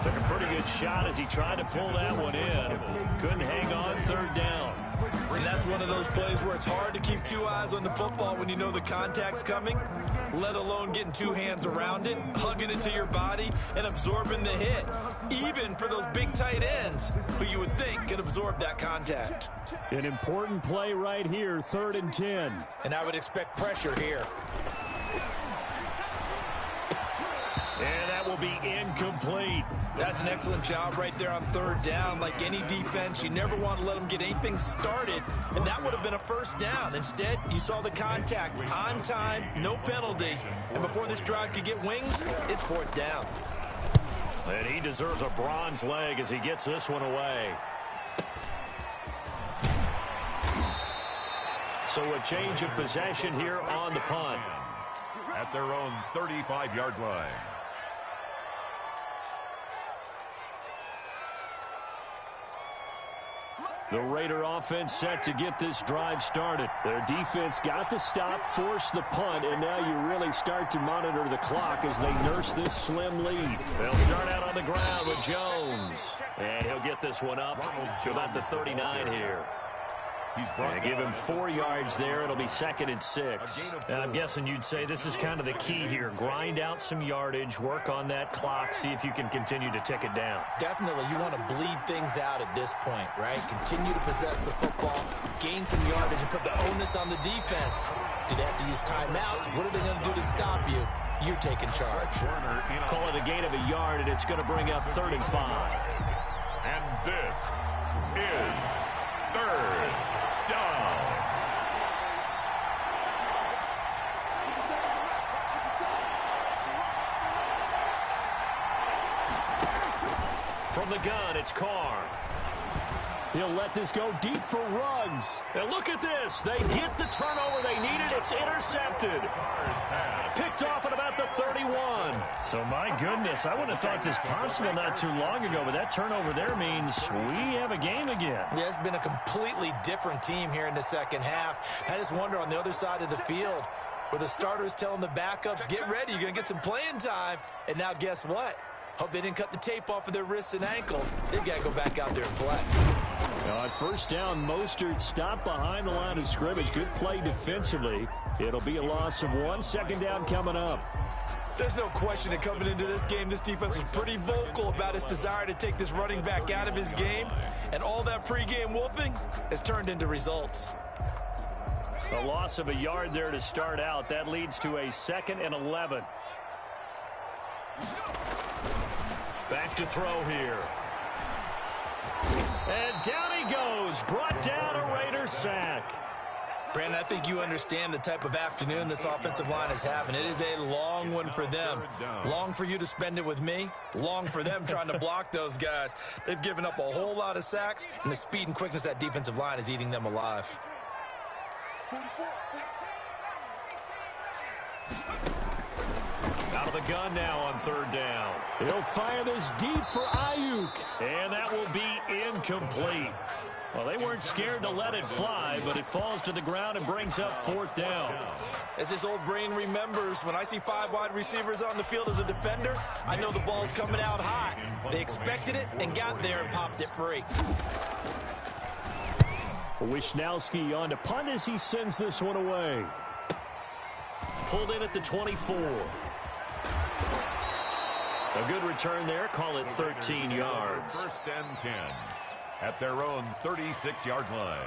Took a pretty good shot as he tried to pull that one in. Couldn't hang on 3rd down. And that's one of those plays where it's hard to keep 2 eyes on the football when you know the contact's coming, let alone getting 2 hands around it, hugging it to your body, and absorbing the hit, even for those big tight ends who you would think could absorb that contact. An important play right here, 3rd and 10. And I would expect pressure here. And that will be incomplete. That's an excellent job right there on 3rd down. Like any defense, you never want to let them get anything started, and that would have been a 1st down. Instead, you saw the contact on time, no penalty, and before this drive could get wings, it's 4th down. And he deserves a bronze leg as he gets this one away. So a change of possession here on the punt. At their own 35-yard line. The Raider offense set to get this drive started. Their defense got the stop, forced the punt, and now you really start to monitor the clock as they nurse this slim lead. They'll start out on the ground with Jones. And he'll get this one up to about the 39 here. He's brought give him 4 yards there. It'll be 2nd and 6. I'm guessing you'd say this is kind of the key here. Grind out some yardage, work on that clock, see if you can continue to tick it down. Definitely, you want to bleed things out at this point, right? Continue to possess the football, gain some yardage, and put the onus on the defense. Do they have to use timeouts? What are they going to do to stop you? You're taking charge. Call it a gain of a yard, and it's going to bring up 3rd and 5. And this is 3rd down. From the gun, it's Carr. He'll let this go deep for Ruggs. And look at this. They get the turnover they needed. It's intercepted. Picked off at about the 31. So, my goodness, I wouldn't have thought this possible not too long ago, but that turnover there means we have a game again. Yeah, it's been a completely different team here in the second half. I just wonder on the other side of the field where the starters telling the backups, get ready, you're going to get some playing time. And now guess what? Hope they didn't cut the tape off of their wrists and ankles. They've got to go back out there and play. On 1st down, Mostert stopped behind the line of scrimmage. Good play defensively. It'll be a loss of 1. 2nd down coming up. There's no question that coming into this game, this defense was pretty vocal about its desire to take this running back out of his game. And all that pregame wolfing has turned into results. A loss of a yard there to start out. That leads to a 2nd and 11. Back to throw here. And down he goes. Brought down a Raider sack. Brandon, I think you understand the type of afternoon this offensive line is having. It is a long one for them. Long for you to spend it with me. Long for them trying to block those guys. They've given up a whole lot of sacks, and the speed and quickness of that defensive line is eating them alive. Out of the gun now on 3rd down. He'll fire this deep for Ayuk. And that will be incomplete. Well, they weren't scared to let it fly, but it falls to the ground and brings up 4th down. As this old brain remembers, when I see 5 wide receivers on the field as a defender, I know the ball's coming out hot. They expected it and got there and popped it free. Wishnowski on to punt as he sends this one away. Pulled in at the 24. A good return there. Call it 13 yards. 1st and 10 at their own 36-yard line.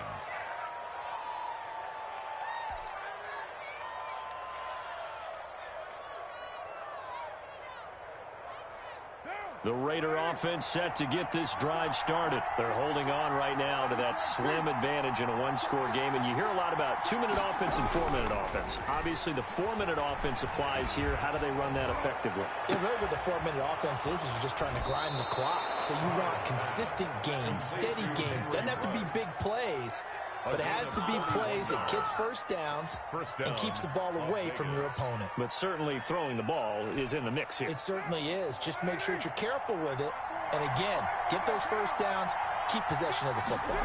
The Raider offense set to get this drive started. They're holding on right now to that slim advantage in a 1-score game. And you hear a lot about 2-minute offense and 4-minute offense. Obviously, the 4-minute offense applies here. How do they run that effectively? Yeah, really what the 4-minute offense is you're just trying to grind the clock. So you want consistent gains, steady gains. Doesn't have to be big plays, but it has to be plays that gets first downs and keeps the ball away from your opponent. But certainly throwing the ball is in the mix here. It certainly is. Just make sure that you're careful with it. And again, get those first downs, keep possession of the football.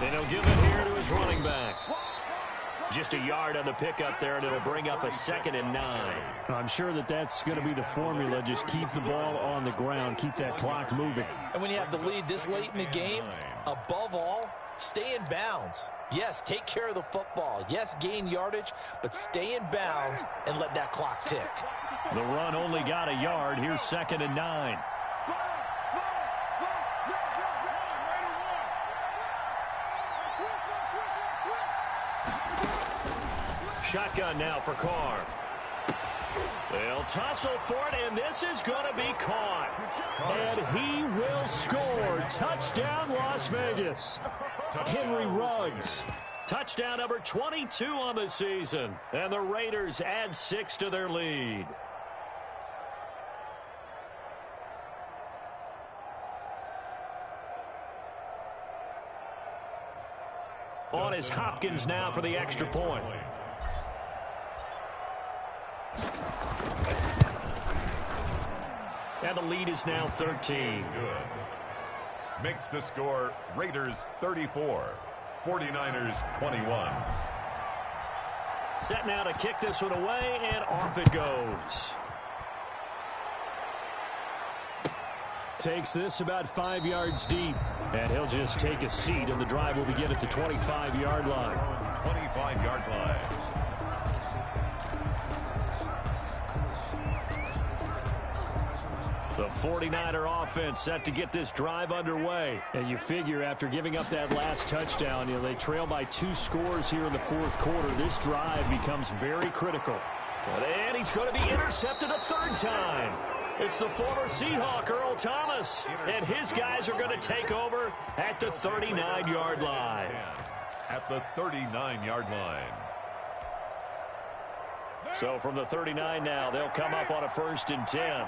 And he'll give it here to his running back. Just a yard on the pickup there, and it'll bring up a 2nd and 9. I'm sure that that's going to be the formula. Just keep the ball on the ground, keep that clock moving. And when you have the lead this late in the game, above all, stay in bounds. Yes, take care of the football. Yes, gain yardage, but stay in bounds and let that clock tick. The run only got a yard. Here's 2nd and 9. Shotgun now for Carr. They'll tussle for it, and this is going to be caught. And he will score. Touchdown, Las Vegas. Henry Ruggs. Touchdown number 22 on the season. And the Raiders add 6 to their lead. On is Hopkins now for the extra point. And the lead is now 13. Good. Makes the score Raiders 34, 49ers 21. Set now to kick this one away, and off it goes. Takes this about 5 yards deep. And he'll just take a seat, and the drive will begin at the 25-yard line. 25-yard line. The 49er offense set to get this drive underway. And you figure after giving up that last touchdown, they trail by 2 scores here in the fourth quarter. This drive becomes very critical. And he's going to be intercepted a third time. It's the former Seahawk, Earl Thomas. And his guys are going to take over at the 39-yard line. At the 39-yard line. So from the 39 now, they'll come up on a 1st and 10.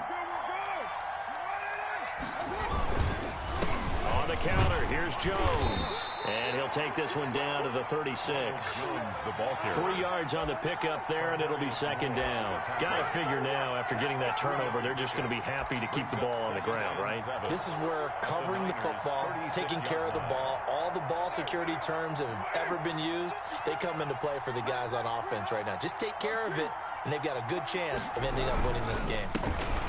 On the counter, here's Jones. And he'll take this one down to the 36. 3 yards on the pickup there, and it'll be 2nd down. Got to figure now, after getting that turnover, they're just going to be happy to keep the ball on the ground, right? This is where covering the football, taking care of the ball, all the ball security terms that have ever been used, they come into play for the guys on offense right now. Just take care of it, and they've got a good chance of ending up winning this game.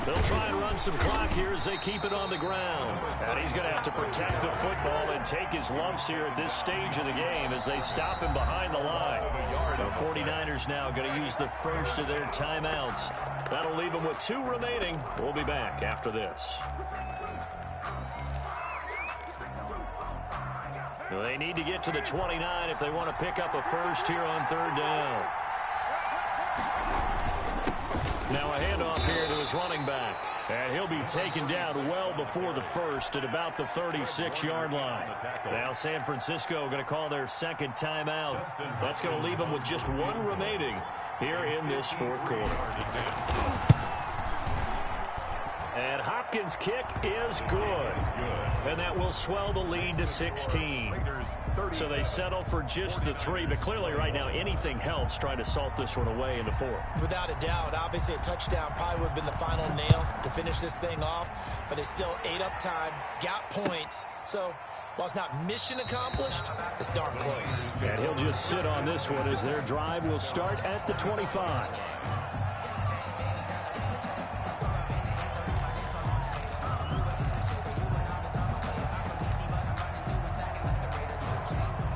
They'll try and run some clock here as they keep it on the ground. And he's going to have to protect the football and take his lumps here at this stage of the game as they stop him behind the line. The 49ers now going to use the first of their timeouts. That'll leave them with 2 remaining. We'll be back after this. They need to get to the 29 if they want to pick up a first here on 3rd down. Now a handoff here to his running back. And he'll be taken down well before the first at about the 36-yard line. Now San Francisco going to call their 2nd timeout. That's going to leave them with just 1 remaining here in this 4th quarter. And Hopkins' kick is good. And that will swell the lead to 16. So they settle for just the 3, but clearly right now anything helps trying to salt this one away in the 4th. Without a doubt, obviously a touchdown probably would have been the final nail to finish this thing off, but it's still ate up time, got points. So while it's not mission accomplished, it's darn close. And he'll just sit on this one as their drive will start at the 25.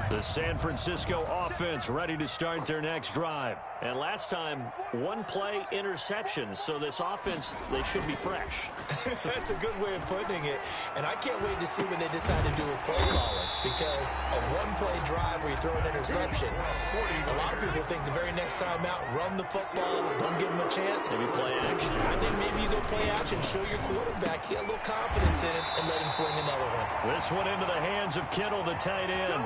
The San Francisco offense ready to start their next drive. And last time, 1-play interception. So this offense, they should be fresh. That's a good way of putting it. And I can't wait to see when they decide to do a play calling. Because a 1-play drive where you throw an interception, a lot of people think the very next time out, run the football, don't give them a chance. Maybe play action. I think maybe you go play action, show your quarterback, get a little confidence in it, and let him fling another one. This one into the hands of Kittle, the tight end.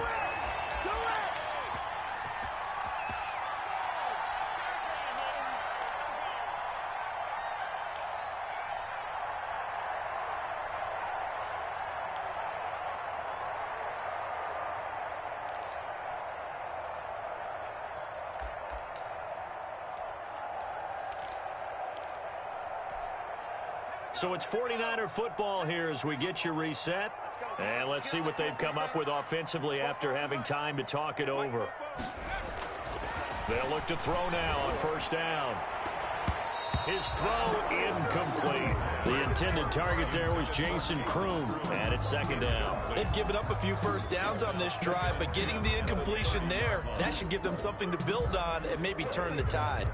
So it's 49er football here as we get you reset. And let's see what they've come up with offensively after having time to talk it over. They'll look to throw now on 1st down. His throw incomplete. The intended target there was Jason Kroom, and it's 2nd down. They've given up a few first downs on this drive, but getting the incompletion there, that should give them something to build on and maybe turn the tide.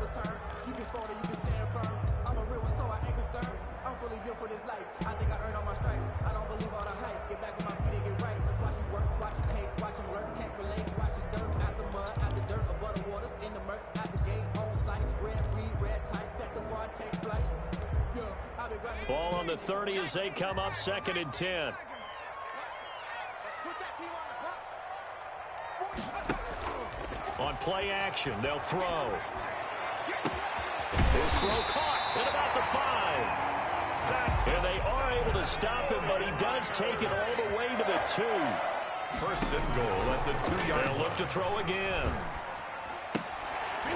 For this life, I think I earned all my stripes. I don't believe all the hype. Get back on my feet and get right. Watch you work, watch you pay, watch them work, can't relate. Watch you skirt out the mud, out the dirt, above the waters, in the murks, out the gate, on site. Red, free, red, tight, set the bar, take flight. I've been grinding. Ball on the 30 as they come up 2nd and 10. On play action, they'll throw. His throw caught at about the 5. And they are able to stop him, but he does take it all the way to the 2. 1st and goal at the 2-yard line. They'll look to throw again.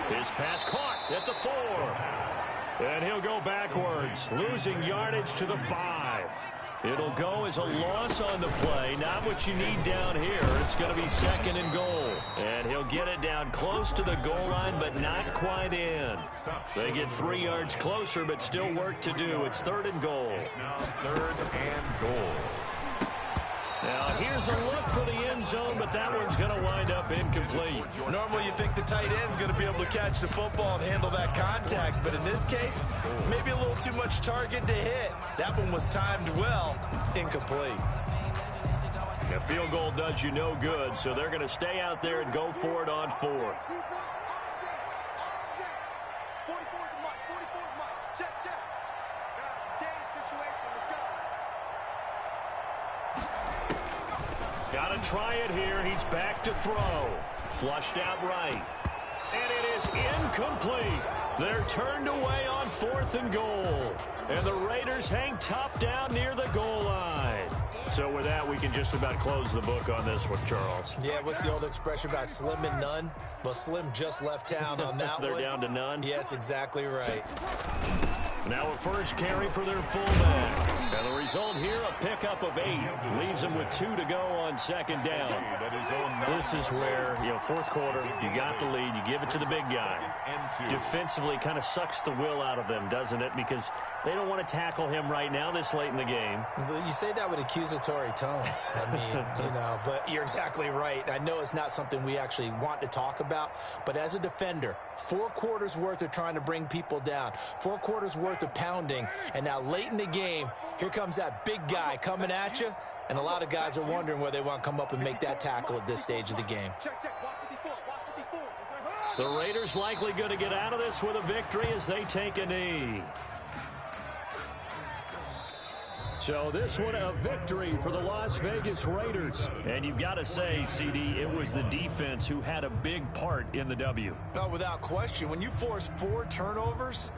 His pass caught at the 4. And he'll go backwards, losing yardage to the 5. It'll go as a loss on the play. Not what you need down here. It's going to be 2nd and goal. And he'll get it down close to the goal line, but not quite in. They get 3 yards closer, but still work to do. It's 3rd and goal. Now 3rd and goal. Now here's Here's a look for the end zone, but that one's going to wind up incomplete. Normally you think the tight end's going to be able to catch the football and handle that contact, but in this case, maybe a little too much target to hit. That one was timed well, incomplete. A field goal does you no good, so they're going to stay out there and go for it on fourth. Got to try it here. He's back to throw. Flushed out right. And it is incomplete. They're turned away on 4th and goal. And the Raiders hang tough down near the goal line. So with that, we can just about close the book on this one, Charles. Yeah, what's the old expression about slim and none? Well, Slim just left town on that They're one. down to none? Yes, exactly right. Now a first carry for their fullback. And the result here, a pickup of 8. Leaves them with 2 to go on second down. This is where, fourth quarter, you got the lead, you give it to the big guy. Defensively kind of sucks the will out of them, doesn't it? Because they don't want to tackle him right now this late in the game. You say that with accusatory tones. I mean, but you're exactly right. I know it's not something we actually want to talk about, but as a defender, 4 quarters worth of trying to bring people down, 4 quarters worth of pounding, and now late in the game, here comes that big guy coming at you, and a lot of guys are wondering where they want to come up and make that tackle at this stage of the game. The Raiders likely going to get out of this with a victory as they take a knee. So this one a victory for the Las Vegas Raiders. And you've got to say, CD, it was the defense who had a big part in the W. Oh, without question. When you force 4 turnovers,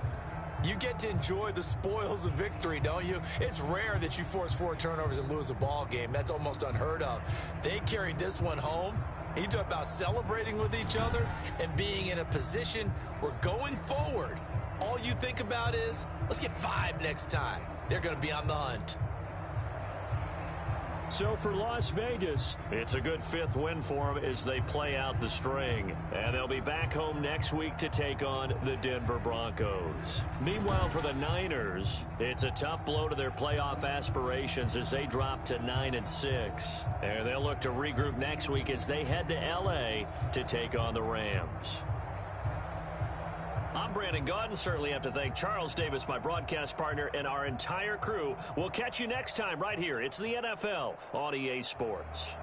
you get to enjoy the spoils of victory, don't you? It's rare that you force 4 turnovers and lose a ball game. That's almost unheard of. They carried this one home. You talk about celebrating with each other and being in a position where going forward, all you think about is, let's get 5 next time. They're going to be on the hunt. So for Las Vegas, it's a good 5th win for them as they play out the string. And they'll be back home next week to take on the Denver Broncos. Meanwhile, for the Niners, it's a tough blow to their playoff aspirations as they drop to 9-6. And they'll look to regroup next week as they head to L.A. to take on the Rams. I'm Brandon Gaudin. Certainly have to thank Charles Davis, my broadcast partner, and our entire crew. We'll catch you next time right here. It's the NFL on EA Sports.